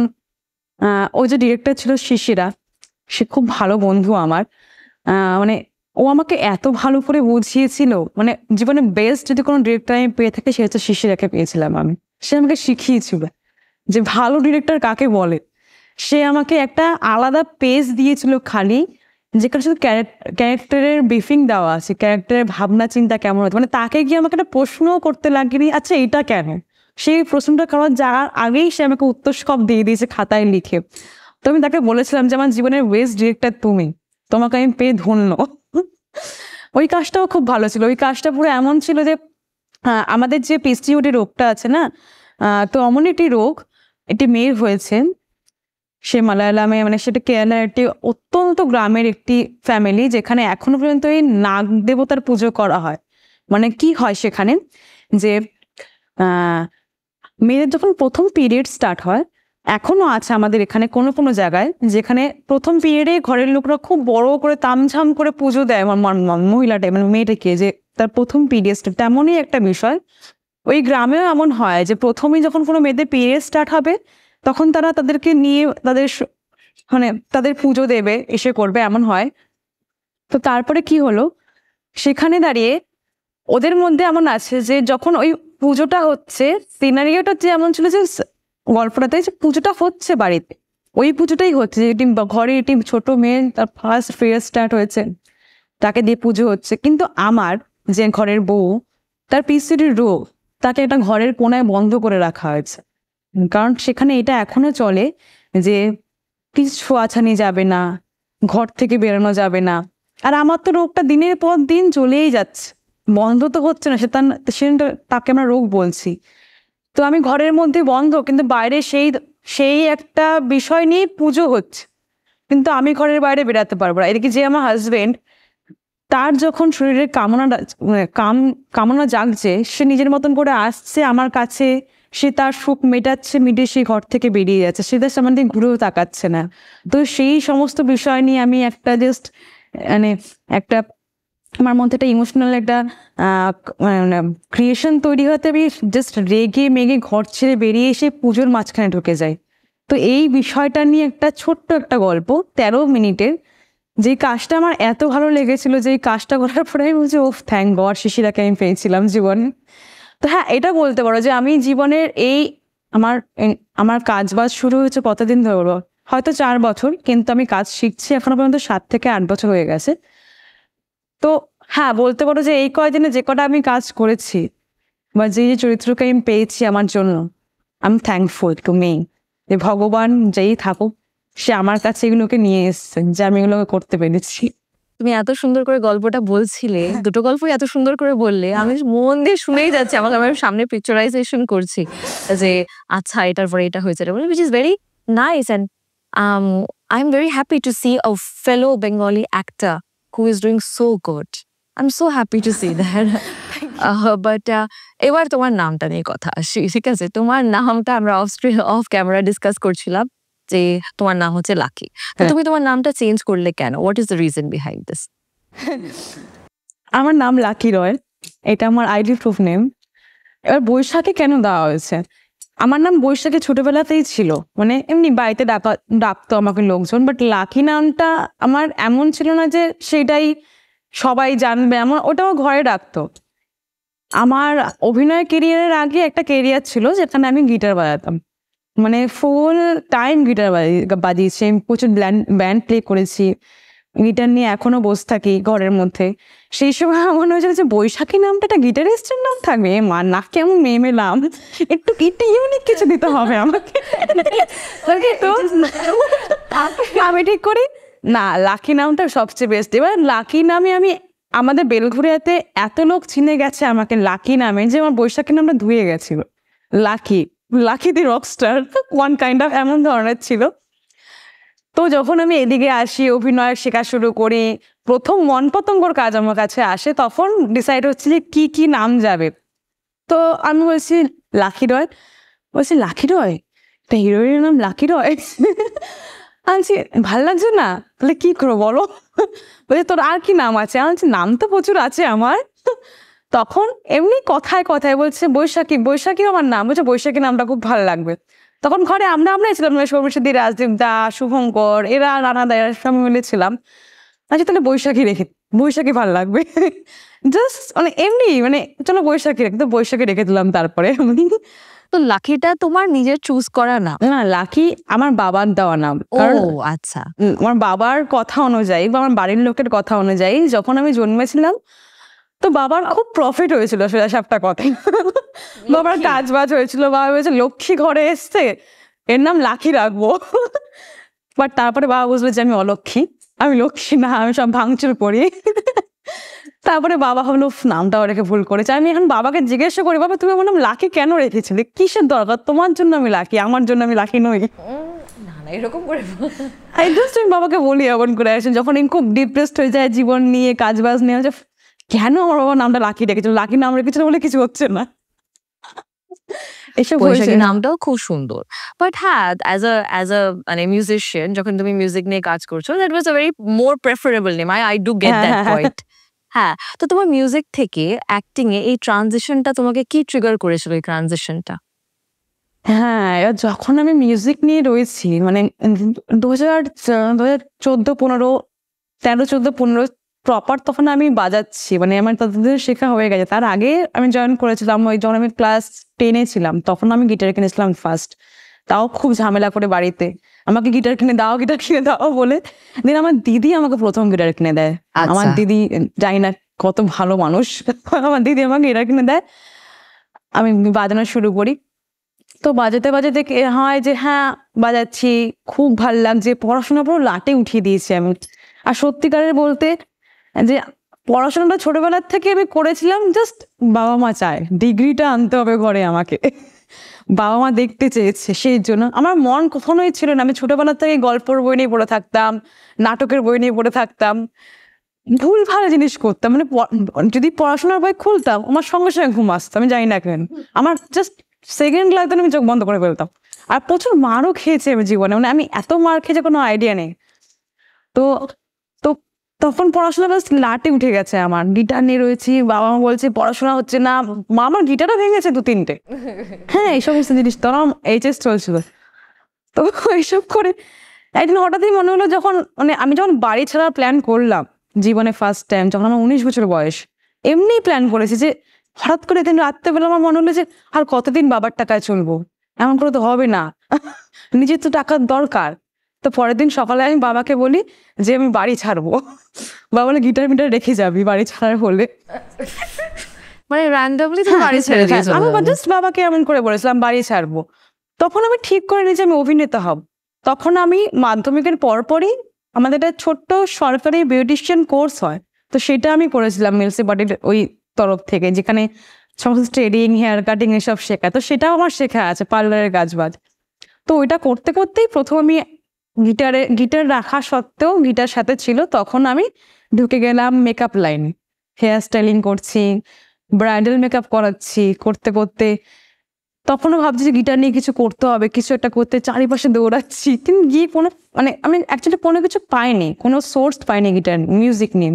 ওই যে ডিরেক্টর ছিল শিশিরা, সে খুব ভালো বন্ধু আমার। মানে ও আমাকে এত ভালো করে বুঝিয়েছিল, মানে জীবনে বেস্ট যদি কোনো ডিরেক্টর আমি পেয়ে থাকি সে হচ্ছে শিশিরাকে পেয়েছিলাম আমি। সে আমাকে শিখিয়েছিল যে ভালো ডিরেক্টর কাকে বলে। সে আমাকে একটা আলাদা পেজ দিয়েছিল খালি, যেখানে শুধু ক্যারেক্টারের ব্রিফিং দেওয়া আছে, ক্যারেক্টারের ভাবনা চিন্তা কেমন হতো, মানে তাকে গিয়ে আমাকে একটা প্রশ্নও করতে লাগেনি আচ্ছা এটা কেন, সেই প্রশ্নটা করার যাওয়ার আগেই সে আমাকে উত্তর সব দিয়ে দিয়েছে খাতায় লিখে। তো আমি তাকে বলেছিলাম যে আমার জীবনের বেস্ট ডিরেক্টর তুমি, তোমাকে আমি পেয়ে ধন্য। ওই কাজটাও খুব ভালো ছিল। ওই কাজটা পুরো এমন ছিল যে আমাদের যে পিসিওডি রোগটা আছে না, তো অমন একটি রোগ, একটি মেয়ের হয়েছে, সে মালায়ালামে, মানে সেটা কেরালার একটি অত্যন্ত গ্রামের একটি ফ্যামিলি যেখানে এখনো পর্যন্ত এই নাগ দেবতার পুজো করা হয়। মানে কি হয় সেখানে যে মেয়েদের যখন প্রথম পিরিয়ড স্টার্ট হয়, এখনো আছে আমাদের এখানে কোনো কোনো জায়গায় যেখানে প্রথম পিরিয়ডে ঘরের লোকরা খুব বড় করে তামঝাম করে পুজো দেয় মহিলাটা, মানে মেয়েটাকে, যে তার প্রথম পিরিয়ডসটা তেমনই একটা বিষয়। ওই গ্রামেও এমন হয় যে প্রথমেই যখন কোনো মেয়েদের পিরিয়ড স্টার্ট হবে তখন তারা তাদেরকে নিয়ে মানে তাদের পুজো দেবে, এসে করবে, এমন হয়। তো তারপরে কি হলো, সেখানে দাঁড়িয়ে ওদের মধ্যে এমন আছে যে যখন ওই পুজোটা হচ্ছে, সিনারিওটা যে এমন ছিল যে গল্পটাতে যে পুজোটা হচ্ছে বাড়িতে, ওই পুজোটাই হচ্ছে যে ঘরে এটি ছোট মেয়ে তার ফার্স্ট পিরিয়ড স্টার্ট হয়েছে, তাকে দিয়ে পুজো হচ্ছে। কিন্তু আমার যে ঘরের বউ, তার পিসিডির রোগ, তাকে একটা ঘরের কোনায় বন্ধ করে রাখা হয়েছে। কারণ সেখানে এটা এখনো চলে যে কিছু ছোঁয়াছানি যাবে না, ঘর থেকে বেরোনো যাবে না। আর আমার তো রোগটা দিনের পর দিন চলেই যাচ্ছে, বন্ধ তো হচ্ছে না, তাকে আমরা রোগ বলছি। তো আমি ঘরের মধ্যে বন্ধ, কিন্তু বাইরে সেই একটা বিষয় নিয়ে পুজো হচ্ছে, কিন্তু আমি ঘরের বাইরে বেরাতে পারবো না। এদিকে যে আমার হাজবেন্ড, তার যখন শরীরের কামনা জাগছে, সে নিজের মতন করে আসছে আমার কাছে, সে তার সুখ মেটাচ্ছে, মিটে সে ঘর থেকে বেরিয়ে যাচ্ছে, সে তার সামনে ঘুরেও তাকাচ্ছে না। তো সেই সমস্ত বিষয় নিয়ে আমি একটা জাস্ট মানে একটা আমার মধ্যে একটা ইমোশনাল একটা ক্রিয়েশন তৈরি হতে, আমি জাস্ট রেগে মেগে ঘর ছেড়ে বেরিয়ে এসে পুজোর মাঝখানে ঢুকে যাই। তো এই বিষয়টা নিয়ে একটা ছোট্ট একটা গল্প 13 মিনিটের, যে কাজটা আমার এত ভালো লেগেছিল, যে কাজটা করার পরে আমি বলছি ওফ থ্যাংক গড শিশিরাকে আমি পেয়েছিলাম জীবনে। তো হ্যাঁ, এটা বলতে পারো যে আমি জীবনের এই আমার কাজ বাজ শুরু হয়েছে কতদিন ধরে, হয়তো 4 বছর, কিন্তু আমি কাজ শিখছি এখনো পর্যন্ত 7 থেকে 8 বছর হয়ে গেছে। তো হ্যাঁ, বলতে পারো যে এই কয়দিনে যে কটা আমি কাজ করেছি বা যে চরিত্রকে আমি পেয়েছি আমার জন্য, I am thankful to me, যে ভগবান যেই থাকুক সে আমার কাছে এগুলোকে নিয়ে এসছেন, যে আমি এগুলোকে করতে পেরেছি। তুমি এত সুন্দর করে গল্পটা বলছিলে, দুটো গল্পই এত সুন্দর করে বললে, আমি মন দিয়ে শুনেই যাচ্ছি, আমাকে আমার সামনে পিকচারাইজেশন করছি যে আচ্ছা এটার পরে এটা হয়েছে, which is very nice and I'm very happy to see a fellow Bengali actor who is doing so good. I'm so happy to see that. But এবার তোমার নামটা নিয়ে কথা আসি, ঠিক আছে? তোমার নামটা আমরা অফ ক্যামেরা ডিসকাস করছিলাম যে তোমার নাম হচ্ছে লাকি। তুমি তোমার নামটা চেঞ্জ করলে কেন? What is the reason behind this? আমার নাম লাকি রয়, এটা আমার আইডি প্রুফ নেম। এবার বৈশাখে কেন দেওয়া হয়েছে? আমার নাম বৈশাখে ছোটবেলাতেই ছিল, মানে এমনি বাড়িতে ডাকতো আমাকে লোকজন, বাট লাকি নামটা আমার এমন ছিল না যে সেটাই সবাই জানবে, আমার ওটাও ঘরে ডাকতো। আমার অভিনয় কেরিয়ারের আগে একটা কেরিয়ার ছিল যেখানে আমি গিটার বাজাতাম। মানে ফুল টাইম গিটার বাজিয়েছি, আমি প্রচুর ব্যান্ড প্লে করেছি, গিটার নিয়ে এখনো বসে থাকি ঘরের মধ্যে। সেই সময় আমার মনে হয়েছিল যে বৈশাখী নামটা একটা গিটারিস্টের নাম থাকবে, মা না কেমন মেয়ে নাম, একটু ইউনিক কিছু দিতে হবে আমাকে। তো আমি ঠিক করি না, লাকি নামটা সবচেয়ে বেস্ট। এবার লাকি নামে আমি আমাদের বেলঘুরিয়াতে এত লোক চিনে গেছে আমাকে লাকি নামে যে আমার বৈশাখী নামটা ধুয়ে গেছিল। Lucky, lucky the Rockstar one kind of এমন ধরনের ছিল। তো যখন আমি এদিকে আসি, অভিনয় শেখা শুরু করি, প্রথম মন পতঙ্গর কাজ আমার কাছে আসে, তখন ডিসাইড হচ্ছে যে কি নাম যাবে। তো আমি বলছি লাকি রয়, বলছি লাকি রয়, একটা হিরোইনের নাম লাকি রয়। আনছি ভাল লাগছে না, তাহলে কি করবো বলো? বলছি তোর আর কি নাম আছে? আনছি নাম তো প্রচুর আছে আমার। তখন এমনি কথায় কথায় বলছে বৈশাখী, বৈশাখীও আমার নাম, বলছে বৈশাখী নামটা খুব ভালো লাগবে। তখন ঘরে আমরাই ছিলাম, সৌমিশদি, রাজদীপ দা, শুভঙ্কর, এরা রানা দা, এরা সবাই মিলে ছিলাম। আচ্ছা তাহলে বৈশাখী রেখে, বৈশাখী ভালো লাগবে। জাস্ট মানে এমনি মানে চলো বৈশাখী রেখে, তো বৈশাখী রেখে দিলাম। তারপরে তো লাকিটা তোমার নিজের চুজ করা নাম? না, লাকি আমার বাবার দেওয়া নাম। ও কারণ আচ্ছা, আমার বাবার কথা অনুযায়ী বা আমার বাড়ির লোকের কথা অনুযায়ী যখন আমি জন্মেছিলাম, তো বাবার খুব প্রফিট হয়েছিল, সোজা সাপটা কথা। বাবার কাজ বাজ হয়েছিল, বাবা বলেছে লক্ষ্মী ঘরে এসছে, এর নাম লাকি রাখবো। বাট তারপরে বাবা বুঝলো যে আমি অলক্ষ্মী, আমি লক্ষ্মী না, আমি সব ভাঙচুর করি। তারপরে বাবা ভাবলো নামটাও রেখে ভুল করেছে। আমি এখন বাবাকে জিজ্ঞাসা করি, বাবা তুমি আমার নাম লাকি কেন রেখেছিলে, কিসের দরকার, তোমার জন্য আমি লাকি, আমার জন্য আমি লাকি নই। না না এরকম করে আই জাস্ট আমি বাবাকে বলি এমন করে আসেন, যখন আমি খুব ডিপ্রেসড হয়ে যায় জীবন নিয়ে, কাজ বাজ নিয়ে, যে কেন আমার বাবা নামটা লাকি রেখেছিল, লাকি নাম রেখেছিল বলে কিছু হচ্ছে না। এসব বৈশাখী হয়েছে। নামটাও খুব সুন্দর। বাট হ্যাঁ, অ্যাজ আ মানে মিউজিশিয়ান যখন তুমি মিউজিক নিয়ে কাজ করছো, that was a very more preferable name. I do get that point. হ্যাঁ, তো তোমার মিউজিক থেকে অ্যাক্টিং এ এই ট্রানজিশনটা তোমাকে কি ট্রিগার করেছিল, এই ট্রানজিশনটা? হ্যাঁ, এবার যখন আমি মিউজিক নিয়ে রয়েছি মানে 2014-15, 13-14-15 প্রপার তখন আমি বাজাচ্ছি, মানে আমার ততদিন শেখা হয়ে গেছে। তার আগে আমি জয়েন করেছিলাম, ওই যখন আমি ক্লাস 10-এ ছিলাম তখন আমি গিটার কিনেছিলাম ফার্স্ট। তাও খুব ঝামেলা করে বাড়িতে, আমাকে গিটার কিনে দাও, গিটার কিনে দাও বলে। দিন আমার দিদি আমাকে প্রথম গিটার কিনে দেয়। আমার দিদি জানি না কত ভালো মানুষ, আমার দিদি আমাকে গিটার কিনে দেয়, আমি বাজানো শুরু করি। তো বাজাতে বাজাতে হয় যে হ্যাঁ বাজাচ্ছি, খুব ভাল লাগছে, পড়াশোনা পুরো লাটে উঠিয়ে দিয়েছি আমি। আর সত্যিকারের বলতে যে পড়াশোনাটা ছোটবেলার থেকে আমি করেছিলাম, জাস্ট বাবা মা চায় ডিগ্রিটা আনতে হবে ঘরে আমাকে, বাবা মা দেখতে চেয়েছে, সেই জন্য আমার মন কখনোই ছিল না। আমি ছোটবেলার থেকে গল্পের বই নিয়ে পড়ে থাকতাম, নাটকের বই নিয়ে পড়ে থাকতাম, ভুল ভালো জিনিস করতাম। মানে যদি পড়াশোনার বই খুলতাম আমার সঙ্গে সঙ্গে ঘুম আসতো, আমি জানি না কেন, আমার জাস্ট সেকেন্ড লাগতো আমি চোখ বন্ধ করে ফেলতাম। আর প্রচুর মারও খেয়েছি আমি জীবনে, মানে আমি এত মার খেয়েছি কোনো আইডিয়া নেই। তো তো তখন পড়াশোনা বাস লাটে উঠে গেছে আমার, গিটার নিয়ে রয়েছি, বাবা মা বলছে পড়াশোনা হচ্ছে না, মা আমার গিটারও ভেঙেছে 2-3টে। হ্যাঁ এই সমস্ত জিনিস, তখন এইচএস চলছিল। তো এইসব করে একদিন হঠাৎই মনে হলো, যখন মানে আমি যখন বাড়ি ছাড়ার প্ল্যান করলাম জীবনে ফার্স্ট টাইম, যখন আমার 19 বছর বয়স, এমনি প্ল্যান করেছি যে হঠাৎ করে দিন রাত্রেবেলা আমার মনে হলো যে আর কতদিন বাবার টাকায় চলবো, এমন করে তো হবে না, নিজের তো টাকার দরকার। তো পরের দিন সকালে আমি বাবাকে বলি যে আমি বাড়ি ছাড়বো। বাবা বলে গিটার মিটার রেখে যাবি বাড়ি ছাড়ার হলে। মানে র্যান্ডমলি তুমি বাড়ি ছেড়ে দিয়েছো? আমি জাস্ট বাবাকে এমন করে বলেছিলাম বাড়ি ছাড়বো। তখন আমি ঠিক করে নিয়েছি আমি অভিনেতা হব। তখন আমি মাধ্যমিকের পরপরই আমাদের একটা ছোট্ট সরকারি বিউটিশিয়ান কোর্স হয়, তো সেটা আমি করেছিলাম মিউনিসিপালিটির ওই তরফ থেকে, যেখানে সমস্ত স্ট্রেডিং, হেয়ার কাটিং এসব শেখায়। তো সেটাও আমার শেখা আছে, পার্লারের কাজবাজ। তো ওইটা করতে করতেই প্রথম আমি গিটার রাখা সত্ত্বেও গিটার সাথে ছিল, তখন আমি ঢুকে গেলাম মেকআপ লাইনে, হেয়ার স্টাইলিং করছি, ব্রাইডাল মেকআপ করাচ্ছি। করতে করতে তখনও ভাবছি যে গিটার নিয়ে কিছু করতে হবে, কিছু একটা করতে, চারিপাশে দৌড়াচ্ছি, কিন্তু গিয়ে কোনো মানে আমি অ্যাকচুয়ালি কোনো কিছু পাইনি, কোনো সোর্স পাইনি গিটার মিউজিক নিয়ে।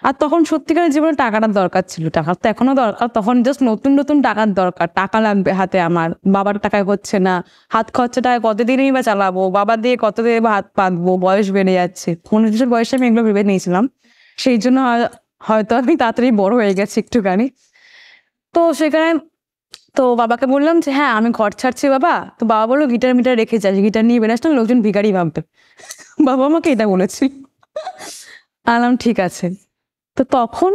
আর তখন সত্যিকারের জীবনে টাকাটার দরকার ছিল, টাকার তো এখনো দরকার, তখন জাস্ট নতুন নতুন টাকার দরকার, টাকা লাগবে হাতে। আমার বাবার টাকায় হচ্ছে না, হাত খরচাটা কতদিনই বা চালাবো, বাবা দিয়ে কতদিন বা হাত পাতবো, বয়স বেড়ে যাচ্ছে। 15 বছর বয়সে আমি এগুলো ভেবে নিয়েছিলাম, সেই জন্য হয়তো আমি তাড়াতাড়ি বড় হয়ে গেছি একটুখানি। তো সেখানে তো বাবাকে বললাম যে হ্যাঁ আমি ঘর ছাড়ছি বাবা, তো বাবা বললো গিটার মিটার রেখে যাস, গিটার নিয়ে বেরাস না লোকজন ভিখারি ভাববে। বাবা আমাকে এটা বলেছিল। আলাম ঠিক আছে। তো তখন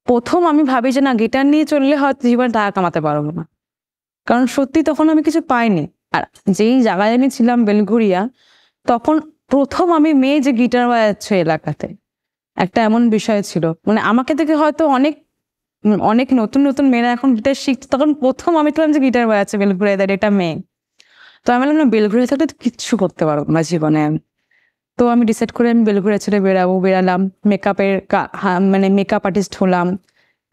প্রথম আমি ভাবি যে না গিটার নিয়ে চললে হয়তো জীবনে টাকা কামাতে পারবো না, কারণ সত্যি তখন আমি কিছু পাইনি। আর যেই জায়গায় আমি ছিলাম বেলঘুরিয়া, তখন প্রথম আমি মেয়ে যে গিটার বাজাচ্ছে এলাকাতে, একটা এমন বিষয় ছিল, মানে আমাকে দেখে হয়তো অনেক অনেক নতুন নতুন মেয়েরা এখন গিটার শিখছে, তখন প্রথম আমি দেখলাম যে গিটার বাজাচ্ছে বেলঘুরিয়া দাঁড়িয়ে এটা মেয়ে। তো আমি বললাম না বেলঘুরিয়া থাকলে তো কিচ্ছু করতে পারবো না জীবনে আমি। তো আমি ডিসাইড করে আমি বেলঘুরিয়া ছেড়ে বেরালাম, মেকআপের মানে মেকআপ আর্টিস্ট হলাম।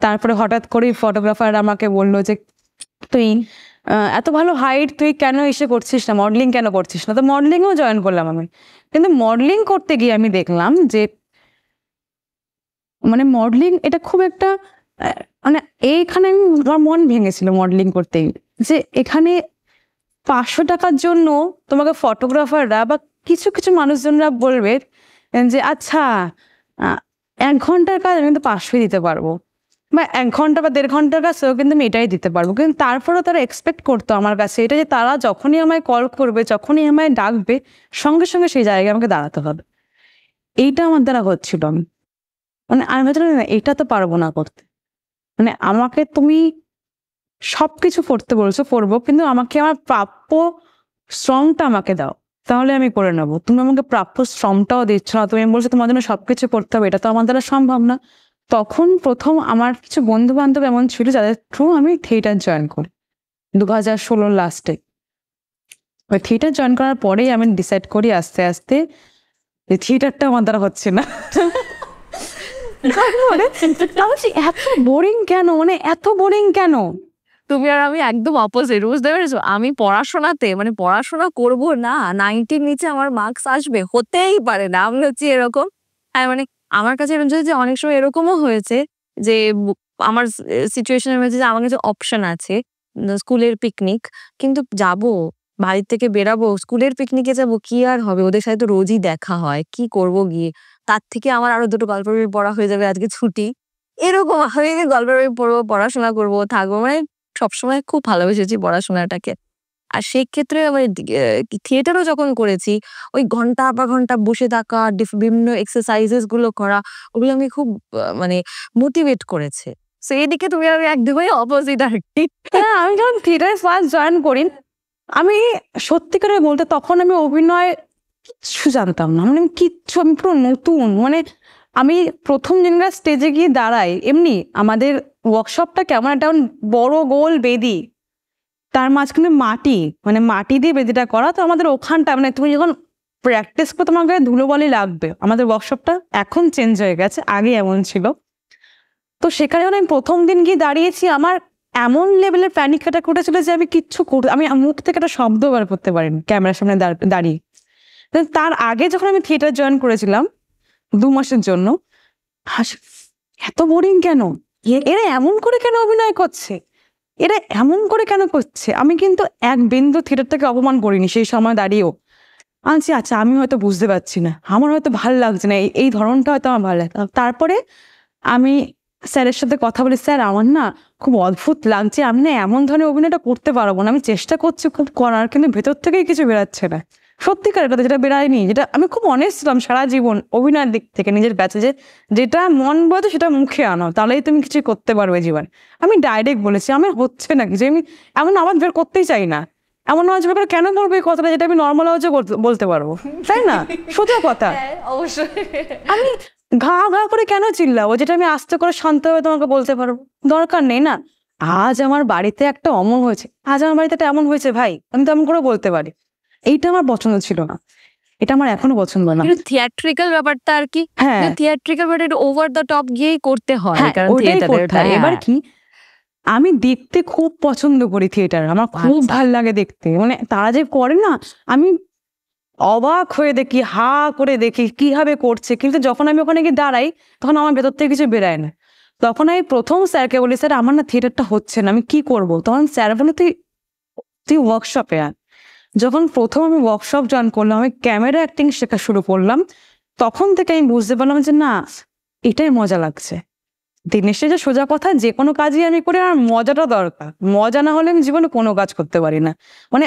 তারপরে হঠাৎ করেই ফটোগ্রাফার আমাকে বললো যে তুই এত ভালো হাইট, তুই কেন এসে করছিস না, মডেলিং কেন করছিস না? তো মডেলিংও জয়েন করলাম আমি। কিন্তু মডেলিং করতে গিয়ে আমি দেখলাম যে মানে মডেলিং এটা খুব একটা মানে এইখানে আমার মন ভেঙেছিল মডেলিং করতে গিয়ে, যে এখানে 500 টাকার জন্য তোমাকে ফটোগ্রাফাররা বা কিছু কিছু মানুষজনরা বলবে যে আচ্ছা 1 ঘন্টার কাজ আমি কিন্তু 500 দিতে পারবো, বা 1 ঘন্টা বা 1.5 ঘন্টার কাজ সেও কিন্তু আমি এটাই দিতে পারবো। কিন্তু তারপরেও তারা এক্সপেক্ট করতো আমার কাছে এটা, যে তারা যখনই আমায় কল করবে, যখনই আমায় ডাকবে, সঙ্গে সঙ্গে সেই জায়গায় আমাকে দাঁড়াতে হবে। এইটা আমার দ্বারা হচ্ছিল। মানে আমি ভাবছিলাম না এটা তো পারবো না করতে, মানে আমাকে তুমি সবকিছু করতে বলছো করবো, কিন্তু আমাকে আমার প্রাপ্য শ্রমটা আমাকে দাও, তাহলে আমি করে নেবো। তুমি আমাকে প্রাপ্য শ্রমটাও দিচ্ছ না, তুমি বলছো তোমার জন্য সবকিছু করতে হবে, এটা তো আমার দ্বারা সম্ভব না। তখন প্রথম আমার কিছু বন্ধু বান্ধব এমন ছিল যাদের থ্রু আমি থিয়েটার জয়েন করি 2016 লাস্টে। ওই থিয়েটার জয়েন করার পরেই আমি ডিসাইড করি আস্তে আস্তে যে থিয়েটারটা আমার দ্বারা হচ্ছে না। এত বোরিং কেন, মানে এত বোরিং কেন? তুমি আর আমি একদম অপোজিট, বুঝতে পেরেছো? আমি পড়াশোনাতে মানে পড়াশোনা করব না, 90-র নিচে আমার মার্কস আসবে হতেই পারে না, আমি হচ্ছি এরকম। হ্যাঁ মানে আমার কাছে এরকম যে অনেক সময় এরকমও হয়েছে যে আমার সিচুয়েশনের মধ্যে যে আমার কাছে অপশন আছে স্কুলের পিকনিক, কিন্তু যাব বাড়ির থেকে বেরাবো, স্কুলের পিকনিকে যাব, কি আর হবে, ওদের সাথে তো রোজই দেখা হয়, কি করব গিয়ে? তার থেকে আমার আরো 2টো গল্পের বই পড়া হয়ে যাবে, আজকে ছুটি, এরকম আমি গল্পের বই পড়বো, পড়াশোনা করবো, থাকবো, মানে সবসময় খুব ভালোবেসেছি পড়াশোনাটাকে। আর সেই ক্ষেত্রে আমার থিয়েটারও যখন করেছি, ওই ঘন্টা পর ঘন্টা বসে থাকা, বিভিন্ন এক্সারসাইজেস গুলো করা, ওগুলো আমি খুব মানে মোটিভেট করেছে। সো এদিকে তুমি আর আমি একদমই অপোজিট আর কি। হ্যাঁ, আমি যখন থিয়েটারে ফার্স্ট জয়েন করি, আমি সত্যিকারে বলতে তখন আমি অভিনয় কিচ্ছু জানতাম না, মানে কিচ্ছু, আমি পুরো নতুন। মানে আমি প্রথম দিনরা স্টেজে গিয়ে দাঁড়াই, এমনি আমাদের ওয়ার্কশপটা কেমন একটা বড় গোল বেদি, তার মাঝখানে মাটি, মানে মাটি দিয়ে বেদিটা করা। তো আমাদের ওখানটা মানে তুমি যখন প্র্যাকটিস করো তোমার গায়ে ধুলোবালি লাগবে। আমাদের ওয়ার্কশপটা এখন চেঞ্জ হয়ে গেছে, আগে এমন ছিল। তো সেখানে যখন আমি প্রথম দিন গিয়ে দাঁড়িয়েছি, আমার এমন লেভেলের প্যানিক অ্যাটাক উঠেছিল যে আমি কিচ্ছু আমি মুখ থেকে একটা শব্দ বার করতে পারিনি ক্যামেরার সামনে দাঁড়িয়ে। তার আগে যখন আমি থিয়েটার জয়েন করেছিলাম 2 মাসের জন্য, এত বোরিং কেন, এরা এমন করে কেন অভিনয় করছে, এরা এমন করে কেন করছে। আমি কিন্তু এক বিন্দু থিয়েটারটাকে অপমান করিনি সেই সময় দাঁড়িয়েও। আচ্ছা আচ্ছা আমি হয়তো বুঝতে পারছি না, আমার হয়তো ভালো লাগছে না, এই ধরনটা হয়তো আমার ভালো লাগে। তারপরে আমি স্যারের সাথে কথা বলি, স্যার আমার না খুব অদ্ভুত লাগছে, আমি না এমন ধরনের অভিনয়টা করতে পারবো না, আমি চেষ্টা করছি খুব করার, কিন্তু ভেতর থেকেই কিছু বেরাচ্ছে না। সত্যিকার এটা যেটা বেরায়নি, যেটা আমি খুব অনেস্ট ছিলাম সারা জীবন অভিনয়ের দিক থেকে নিজের কাছে, যে যেটা মন বলতো সেটা মুখে আনো, তাহলেই তুমি কিছু করতে পারবে জীবন। আমি ডাইরেক্ট বলেছি আমার হচ্ছে না কিছু, আমি এমন আওয়াজ বের করতেই চাই না। এমন আওয়াজ বের করে কেন করবো এই কথাটা, যেটা আমি নর্মাল আওয়াজে বলতে পারবো, তাই না? সোজা কথা। অবশ্যই আমি ঘা ঘা করে কেন চিল্লাবো, যেটা আমি আস্তে করে শান্তভাবে তোমাকে বলতে পারবো? দরকার নেই না। আজ আমার বাড়িতে একটা অমন হয়েছে, আজ আমার বাড়িতে একটা এমন হয়েছে, ভাই আমি তো এমন করে বলতে পারি। এইটা আমার পছন্দ ছিল না, এটা আমার এখনো পছন্দ না। থিয়েট্রিক্যাল ব্যাপারটা আর কি, হ্যাঁ থিয়েট্রিক্যাল ব্যাপারটা ওভার দ্য টপ গিয়েই করতে হয়, হ্যাঁ, কারণ ওইটাই করতে হয়। এবার কি, আমি দেখতে খুব পছন্দ করি থিয়েটার, আমার খুব আচ্ছা। ভাল লাগে দেখতে, মানে তারা যে করে না, আমি অবাক হয়ে দেখি, হা করে দেখি কিভাবে করছে। কিন্তু যখন আমি ওখানে গিয়ে দাঁড়াই, তখন আমার ভেতর থেকে কিছু বেরায় না। তখন আমি প্রথম স্যারকে বলি, স্যার আমার না থিয়েটারটা হচ্ছে না, আমি কি করব? তখন স্যার বলে তুই তুই ওয়ার্কশপে আন। যখন প্রথম আমি ওয়ার্কশপ জয়েন করলাম, আমি ক্যামেরা অ্যাক্টিং শেখা শুরু করলাম, তখন থেকে আমি বুঝতে পারলাম যে না এটাই মজা লাগছে। দিনের শেষে সোজা কথা, যে কোনো কাজই আমি করি আমার মজাটা দরকার, মজা না হলে আমি জীবনে কোনো কাজ করতে পারি না। মানে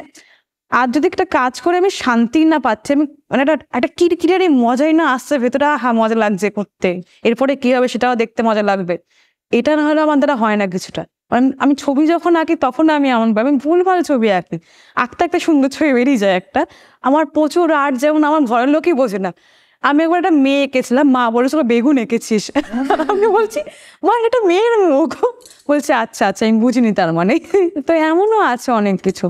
আর যদি একটা কাজ করে আমি শান্তি না পাচ্ছি, আমি মানে একটা কিরকিরারি মজাই না আসছে ভেতরে, মজা লাগছে করতে, এরপরে কি হবে সেটাও দেখতে মজা লাগবে, এটা না হলে আমার দ্বারা হয় না কিছুটা। আমি ছবি যখন আঁকি তখন আমি এমন আমি ভুলভাল ছবি আঁকি, আঁকতে একটা সুন্দর ছবি বেরিয়ে যায় একটা। আমার প্রচুর আর্ট, যেমন আমার ঘরের লোকই বোঝে না। আমি একবার একটা মেয়ে এঁকেছিলাম, মা বলেছিল বেগুন এঁকেছিস। আমি বলছি মা এটা মেয়ের মুখ। বলছে আচ্ছা আচ্ছা, আমি বুঝিনি তার মানে। তো এমনও আছে অনেক কিছু।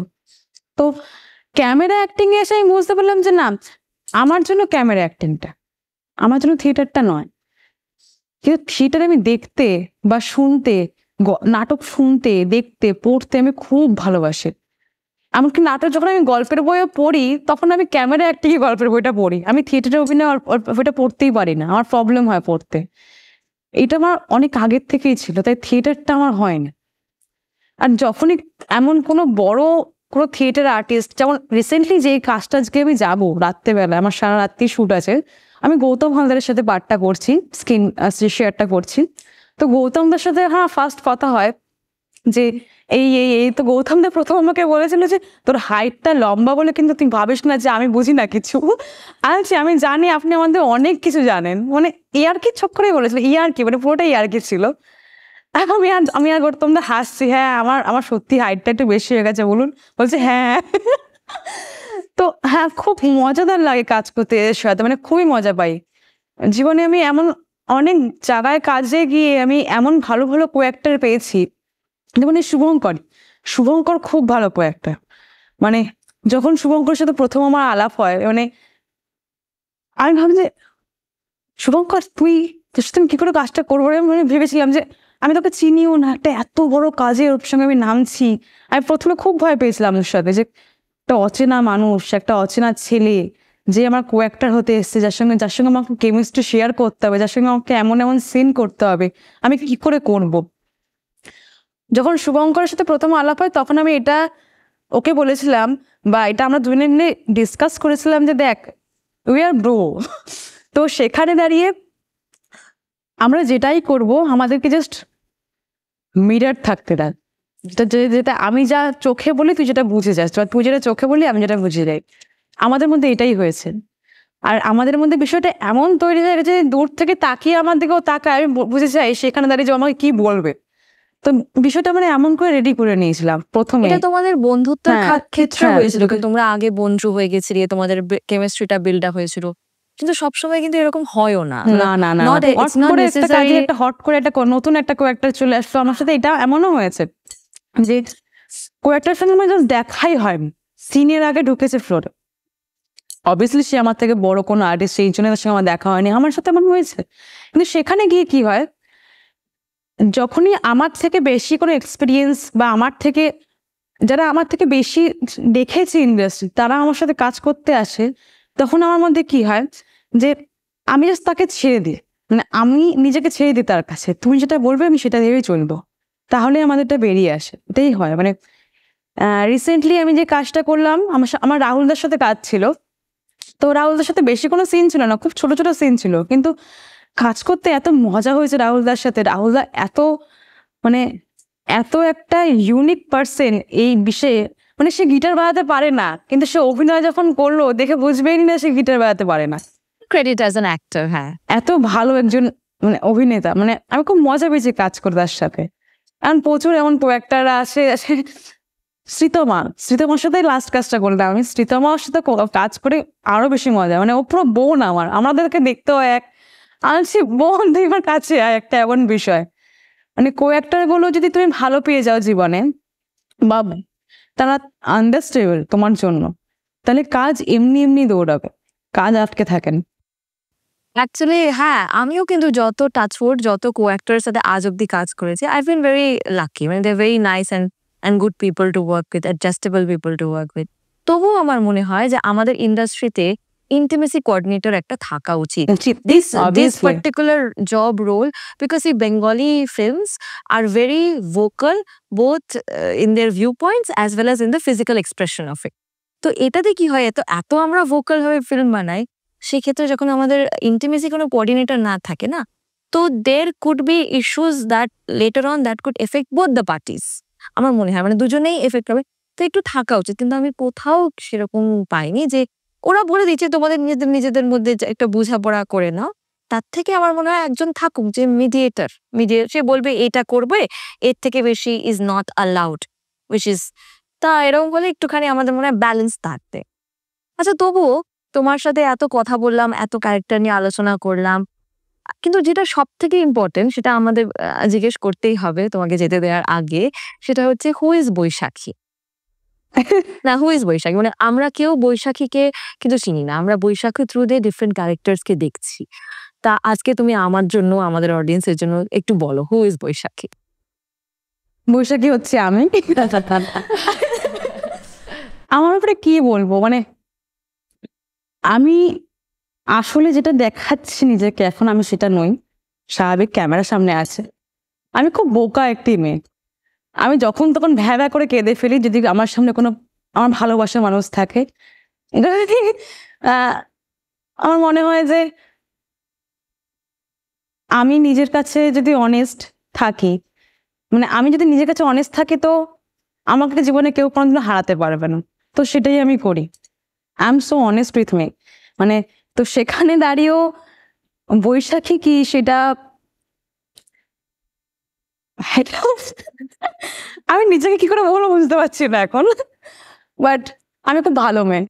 তো ক্যামেরা অ্যাক্টিং এ এসে আমি বুঝতে পারলাম যে না, আমার জন্য ক্যামেরা অ্যাক্টিংটা, আমার জন্য থিয়েটারটা নয়। কিন্তু থিয়েটার আমি দেখতে বা শুনতে, নাটক শুনতে, দেখতে, পড়তে আমি খুব ভালোবাসি। এমনকি নাটক যখন আমি গল্পের বইও পড়ি তখন আমি ক্যামেরা অ্যাক্টিংয়ে গল্পের বইটা পড়ি, আমি থিয়েটারের অভিনয় বইটা পড়তেই পারি না, আমার প্রবলেম হয় পড়তে। এটা আমার অনেক আগের থেকেই ছিল, তাই থিয়েটারটা আমার হয় না। আর যখনই এমন কোনো বড় কোনো থিয়েটার আর্টিস্ট, যেমন রিসেন্টলি যে কাজটা আজকে আমি যাবো রাত্রেবেলা, আমার সারা রাত্রি শুট আছে, আমি গৌতম হালদারের সাথে পার্টটা করছি, স্ক্রিন শেয়ারটা করছি। তো গৌতমদার সাথে ফার্স্ট কথা হয় যে এই এই এই তো গৌতমদা প্রথম আমাকে বলেছিল যে তোর হাইটটা লম্বা বলে কিন্তু তুই ভাবিস না যে আমি বুঝি না কিছু। আচ্ছা আমি জানি আপনি আমাদের অনেক কিছু জানেন, মানে ইয়ার্কি ছক করেই বলেছিল, ইয়ার্কি মানে পুরোটাই ইয়ার্কি ছিল। আমি আর গৌতমদা হাসছি, হ্যাঁ আমার আমার সত্যি হাইটটা একটু বেশি হয়ে গেছে বলুন। বলছে হ্যাঁ। তো হ্যাঁ, খুব মজাদার লাগে কাজ করতে এর সাথে, মানে খুবই মজা পাই। জীবনে আমি এমন অনেক জায়গায় কাজে গিয়ে আমি এমন ভালো ভালো কো অ্যাক্টর পেয়েছি, যেমন এই শুভঙ্কর খুব ভালো কো অ্যাক্টর। মানে যখন শুভঙ্কর সাথে প্রথম আমার আলাপ হয়, মানে আমি ভাবছি যে শুভঙ্কর তুই, তোর সাথে আমি কি করে কাজটা করবো রে, মানে ভেবেছিলাম যে আমি তোকে চিনিও না, একটা এত বড় কাজে ওর সঙ্গে আমি নামছি। আমি প্রথমে খুব ভয় পেয়েছিলাম ওর সাথে, যে একটা অচেনা মানুষ, একটা অচেনা ছেলে যে আমার কো অ্যাক্টর হতে এসছে, যার সঙ্গে আমাকে কেমিস্ট্রি শেয়ার করতে হবে, যার সঙ্গে আমাকে এমন এমন সিন করতে হবে, আমি কি করে করবো। যখন শুভঙ্করের সাথে প্রথম আলাপ হয় তখন আমি এটা ওকে বলেছিলাম, বা এটা আমরা দুজনে মিলে ডিসকাস করেছিলাম যে দেখ উই আর ব্রো। তো সেখানে দাঁড়িয়ে আমরা যেটাই করব আমাদেরকে জাস্ট মিরার থাকতে দেয়, যেটা আমি যা চোখে বলি তুই যেটা বুঝে যাস, তুই যেটা চোখে বলি আমি যেটা বুঝে যাই। আমাদের মধ্যে এটাই হয়েছে। আর আমাদের মধ্যে বিষয়টা এমন তৈরি হয়ে গেছে, দূর থেকে তাকিয়ে আমার দিকেও তাকায়, আমি বুঝে যাই সেখানে দাঁড়িয়ে যে আমাকে কি বলবে। তো বিষয়টা মানে এমন করে রেডি করে নিয়েছিলাম প্রথমে। এটা তোমাদের বন্ধুত্বের হ্যাঁ, ক্ষেত্রে হ্যাঁ। হয়েছিল, কিন্তু তোমরা আগে বন্ধু হয়ে গেছিলে, তোমাদের কেমিস্ট্রিটা বিল্ড আপ হয়েছিল, কিন্তু সবসময় কিন্তু এরকম হয়ও না। না না না, Not a- hot it's not করে একটা necessary- কাজে একটা হট করে একটা নতুন একটা কো অ্যাক্টর চলে আসলো আমার সাথে। এটা এমনও হয়েছে যে কো অ্যাক্টরের সঙ্গে আমার জাস্ট দেখাই হয়নি, সিনের আগে ঢুকেছে ফ্লোরে। অবভিয়াসলি সে আমার থেকে বড় কোনো আর্টিস্ট, সেই জন্য তার সঙ্গে আমার দেখা হয়নি, আমার সাথে এমন হয়েছে। কিন্তু সেখানে গিয়ে কি হয়, যখনই আমার থেকে বেশি কোনো এক্সপিরিয়েন্স বা যারা আমার থেকে বেশি দেখেছে ইন্ডাস্ট্রি, তারা আমার সাথে কাজ করতে আসে, তখন আমার মধ্যে কি হয় যে আমি জাস্ট তাকে ছেড়ে দিই, মানে আমি নিজেকে ছেড়ে দিই তার কাছে, তুমি যেটা বলবে আমি সেটা ভেবেই চলবো, তাহলে আমাদেরটা বেরিয়ে আসে। এটাই হয়। মানে রিসেন্টলি আমি যে কাজটা করলাম, আমার রাহুলদার সাথে কাজ ছিল। তো রাহুলদার সাথে বেশি কোনো সিন ছিল না, খুব ছোট ছোট সিন ছিল, কিন্তু কাজ করতে এত মজা হয়েছে রাহুলদার সাথে। রাহুলদা মানে এত একটা ইউনিক পার্সন এই বিষয়ে, মানে সে গিটার বাজাতে পারে না, কিন্তু সে অভিনয় যখন করলো দেখে বুঝবেই না সে গিটার বাজাতে পারে না। Credit as an actor. হ্যাঁ, এত ভালো একজন মানে অভিনেতা, মানে আমি খুব মজা পেয়েছি কাজ করে তার সাথে। কারণ প্রচুর এমন প্রোয়াক্টাররা আসে। শ্রীতমার সাথে লাস্ট কাজটা করলাম আমি, শ্রীতমার সাথে কাজ করে আরো বেশি মজা, মানে ও পুরো বোন আমাদেরকে দেখতেও এক, আনছি বোন তোমার কাছে একটা এমন বিষয়। মানে কো অ্যাক্টর গুলো যদি তুমি ভালো পেয়ে যাও জীবনে, বা তারা আন্ডারস্টেবল তোমার জন্য, তাহলে কাজ এমনি এমনি দৌড়াবে, কাজ আটকে থাকেন। অ্যাকচুয়ালি হ্যাঁ, আমিও কিন্তু যত টাচউড যত কো অ্যাক্টরের সাথে আজ অব্দি কাজ করেছি, আই বিন ভেরি লাকি। মানে they very nice and good people to work with, adjustable people to work with. তবুও আমার মনে হয় যে আমাদের ইন্ডাস্ট্রিতে ইন্টিমেসি কোঅর্ডিনেটর একটা থাকা উচিত। This Obviously. particular job role, because the Bengali films are very vocal, both in their viewpoints as well as in the physical expression of it. তো এটাতে কি হয়, এত আমরা ভোকাল হয়ে ফিল্ম বানাই, সেক্ষেত্রে যখন আমাদের ইন্টিমেসি কোনো কোঅর্ডিনেটর না থাকে না, তো there could be issues that later on that could affect both the parties. আমার মনে হয় মানে দুজনেই এফেক্ট হবে, তো একটু থাকা উচিত। কিন্তু আমি কোথাও সেরকম পাইনি যে ওরা বলে দিচ্ছে তোমাদের নিজেদের নিজেদের মধ্যে একটা বোঝাপড়া করে নাও। তার থেকে আমার মনে হয় একজন থাকুক যে মিডিয়েটর, সে বলবে এটা করবে, এর থেকে বেশি is not allowed, which is, তা এরকম হলে একটুখানি আমাদের মনে হয় ব্যালেন্স থাকতে। আচ্ছা তবুও তোমার সাথে এত কথা বললাম, এত ক্যারেক্টার নিয়ে আলোচনা করলাম, কিন্তু যেটা সব থেকে ইম্পর্টেন্ট সেটা আমাদের জিজ্ঞেস করতেই হবে তোমাকে যেতে দেওয়ার আগে, সেটা হচ্ছে হু ইজ বৈশাখী। না, হু ইজ বৈশাখী মানে আমরা কেউ বৈশাখীকে কিন্তু চিনি না, আমরা বৈশাখী থ্রু দিয়ে ডিফারেন্ট ক্যারেক্টার্সকে দেখছি। তা আজকে তুমি আমার জন্য, আমাদের অডিয়েন্সের জন্য একটু বলো হু ইজ বৈশাখী। বৈশাখী হচ্ছে আমি। আমার ব্যাপারে কি বলবো, মানে আমি আসলে যেটা দেখাচ্ছি নিজেকে এখন আমি সেটা নই, স্বাভাবিক ক্যামেরার সামনে আছে। আমি খুব বোকা একটি মেয়ে, আমি যখন তখন ভ্যা ভ্যা করে কেঁদে ফেলি যদি আমার সামনে কোনো আমার ভালোবাসার মানুষ থাকে। এটা যদি আমার মনে হয় যে আমি নিজের কাছে যদি অনেস্ট থাকি, মানে আমি যদি নিজের কাছে অনেস্ট থাকি তো আমাকে জীবনে কেউ কোনোদিনও হারাতে পারবে না। তো সেটাই আমি করি, I am so honest with me. মানে তো সেখানে দাঁড়িয়েও বৈশাখী কি সেটা আমি নিজেকে কি করে বলবো বুঝতে পারছি না এখন, বাট আমি খুব ভালো মেয়ে।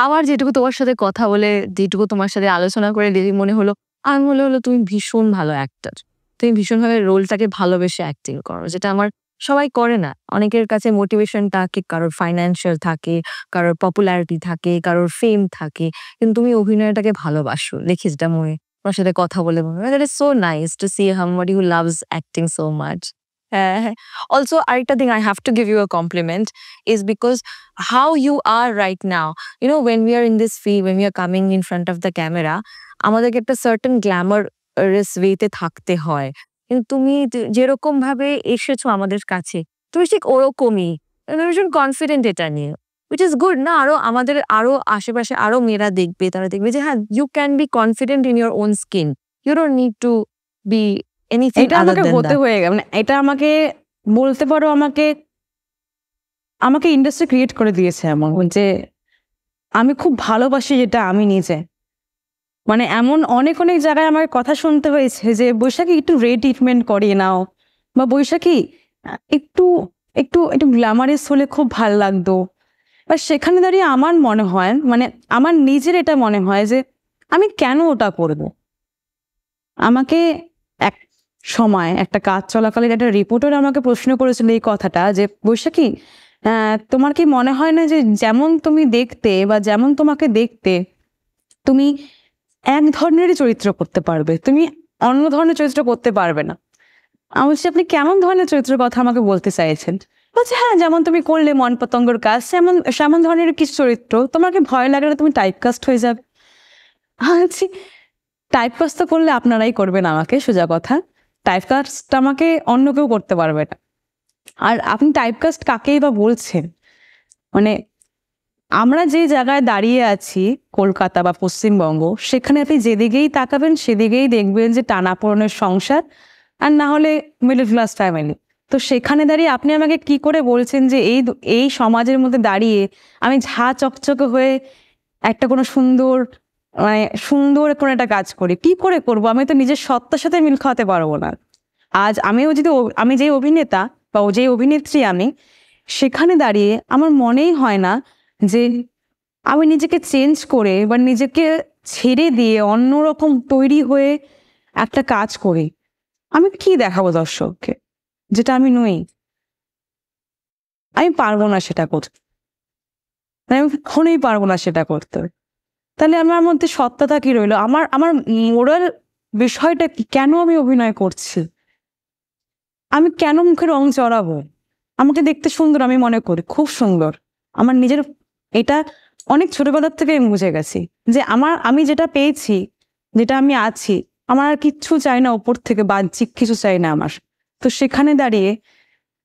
আমার যেটুকু তোমার সাথে কথা বলে, যেটুকু তোমার সাথে আলোচনা করে মনে হলো, আমার মনে হলো তুমি ভীষণ ভালো অ্যাক্টর, তুমি ভীষণভাবে রোলটাকে ভালোবেসে অ্যাক্টিং করো, যেটা আমার সবাই করে না। অনেকের কাছে মোটিভেশন থাকে, কারোর ফাইন্যান্সিয়াল থাকে, কারোর পপুলারিটি থাকে, কারোর ফেম থাকে, কিন্তু তুমি অভিনয়টাকে ভালোবাসো, দেখি যেটা মনে তোমার সাথে কথা বলে মনে হয়। That is so nice to see somebody who loves acting so much. হ্যাঁ হ্যাঁ। অলসো আরেকটা thing I have to give you a compliment is because how you are right now, you know, when we are in this field, when we are coming in front of the camera, আমাদেরকে একটা certain glamorous ওয়েতে থাকতে হয়, কিন্তু তুমি যেরকম ভাবে এসেছো আমাদের কাছে, তুমি ঠিক ওরকমই, তুমি ভীষণ কনফিডেন্ট এটা নিয়ে, উইচ ইজ গুড না। আরো আমাদের আরো আশেপাশে আরো মেয়েরা দেখবে, তারা দেখবে যে হ্যাঁ you can be confident in your own skin, you don't need to be anything এটা আদার আমাকে দেন হতে দ্যাট। হয়ে গেল, মানে এটা আমাকে বলতে পারো আমাকে আমাকে ইন্ডাস্ট্রি ক্রিয়েট করে দিয়েছে এমন যে আমি খুব ভালোবাসি যেটা আমি নিজে। মানে এমন অনেক অনেক জায়গায় আমার কথা শুনতে হয়েছে যে বৈশাখী একটু রে ট্রিটমেন্ট করিয়ে নাও, বা বৈশাখী একটু একটু একটু গ্ল্যামারাস হলে খুব ভাল লাগতো। বা সেখানে দাঁড়িয়ে আমার মনে হয়, মানে আমার নিজের এটা মনে হয় যে আমি কেন ওটা করব। আমাকে এক সময় একটা কাজ চলাকালীন একটা রিপোর্টার আমাকে প্রশ্ন করেছিল এই কথাটা যে বৈশাখী তোমার কি মনে হয় না যে যেমন তুমি দেখতে বা যেমন তোমাকে দেখতে তুমি এক ধরনেরই চরিত্র করতে পারবে, তুমি অন্য ধরনের চরিত্র করতে পারবে না। আমি বলছি আপনি কেমন ধরনের চরিত্রের কথা আমাকে বলতে চাইছেন? বলছে হ্যাঁ যেমন তুমি করলে মন পতঙ্গর কাজ সেমন সেমন ধরনের কিছু চরিত্র, তোমাকে ভয় লাগে না তুমি টাইপকাস্ট হয়ে যাবে? বলছি টাইপকাস্ট তো করলে আপনারাই করবেন আমাকে, সোজা কথা। টাইপকাস্ট আমাকে অন্য কেউ করতে পারবে না। আর আপনি টাইপকাস্ট কাকেই বা বলছেন? মানে আমরা যে জায়গায় দাঁড়িয়ে আছি কলকাতা বা পশ্চিমবঙ্গ, সেখানে আপনি যেদিকেই তাকাবেন সেদিকেই দেখবেন যে টানাপোড়েনের সংসার, আর না হলে মিডল ক্লাস ফ্যামিলি। তো সেখানে দাঁড়িয়ে আপনি আমাকে কি করে বলছেন যে এই এই সমাজের মধ্যে দাঁড়িয়ে আমি ঝা চকচকে হয়ে একটা কোনো সুন্দর মানে সুন্দর কোনো একটা কাজ করি? কি করে করবো? আমি তো নিজের সত্তার সাথে মিল খাওয়াতে পারবো না। আজ আমিও যদি আমি যেই অভিনেতা বা যেই অভিনেত্রী আমি, সেখানে দাঁড়িয়ে আমার মনেই হয় না যে আমি নিজেকে চেঞ্জ করে বা নিজেকে ছেড়ে দিয়ে অন্যরকম তৈরি হয়ে একটা কাজ করি। আমি কি দেখাবো দর্শককে যেটা আমি নই? আমি পারবো না সেটা করতে, আমি কখনোই পারবো না সেটা করতে। তাহলে আমার মধ্যে সত্তাটা কি রইলো? আমার আমার মোরাল বিষয়টা কি? কেন আমি অভিনয় করছি? আমি কেন মুখে রং চড়াবো? আমাকে দেখতে সুন্দর আমি মনে করি, খুব সুন্দর। আমার নিজের এটা অনেক ছোটবেলার থেকে আমি বুঝে গেছি যে আমি যেটা পেয়েছি, যেটা আমি আছি, আমার আর কিচ্ছু চাই না ওপর থেকে, বাহ্যিক কিছু চাই না আমার। তো সেখানে দাঁড়িয়ে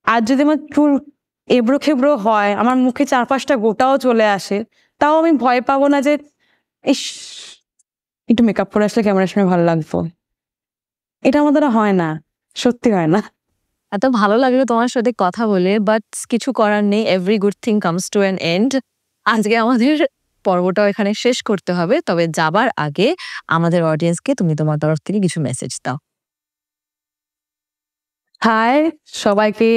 আর যদি আমার চুল এবড়ো খেবড়ো হয়, আমার মুখে 4-5টা গোটাও চলে আসে, তাও আমি ভয় পাবো না যে ইস একটু মেকআপ করে আসলে ক্যামেরার সামনে ভালো লাগতো। এটা আমার দ্বারা হয় না, সত্যি হয় না। এত ভালো লাগলো তোমার সাথে কথা বলে, বাট কিছু করার নেই, every good thing comes to an end. আজকে আমাদের পর্বটাও এখানে শেষ করতে হবে, তবে যাবার আগে আমাদের অডিয়েন্সকে তুমি তোমার তরফ থেকে কিছু মেসেজ দাও। হাই সবাইকে,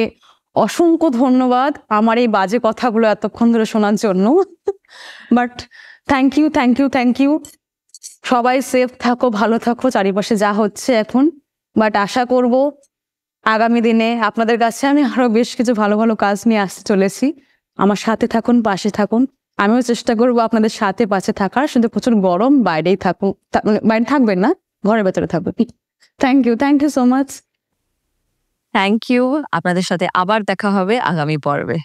অসংখ্য ধন্যবাদ আমার এই বাজে কথাগুলো এতক্ষণ ধরে শোনার জন্য। But thank you thank you thank you. সবাই সেফ থাকো, ভালো থাকো, চারিপাশে যা হচ্ছে এখন। বাট আশা করব আগামী দিনে আপনাদের কাছে আমি আরো বেশ কিছু ভালো ভালো কাজ নিয়ে আসতে চলেছি। আমার সাথে থাকুন, পাশে থাকুন। আমিও চেষ্টা করবো আপনাদের সাথে পাশে থাকার, শুধু প্রচুর গরম, বাইরেই থাকুন, মানে বাইরে থাকবেন না, ঘরের ভেতরে থাকবেন। Thank you so much. Thank you, আপনাদের সাথে আবার দেখা হবে আগামী পর্বে।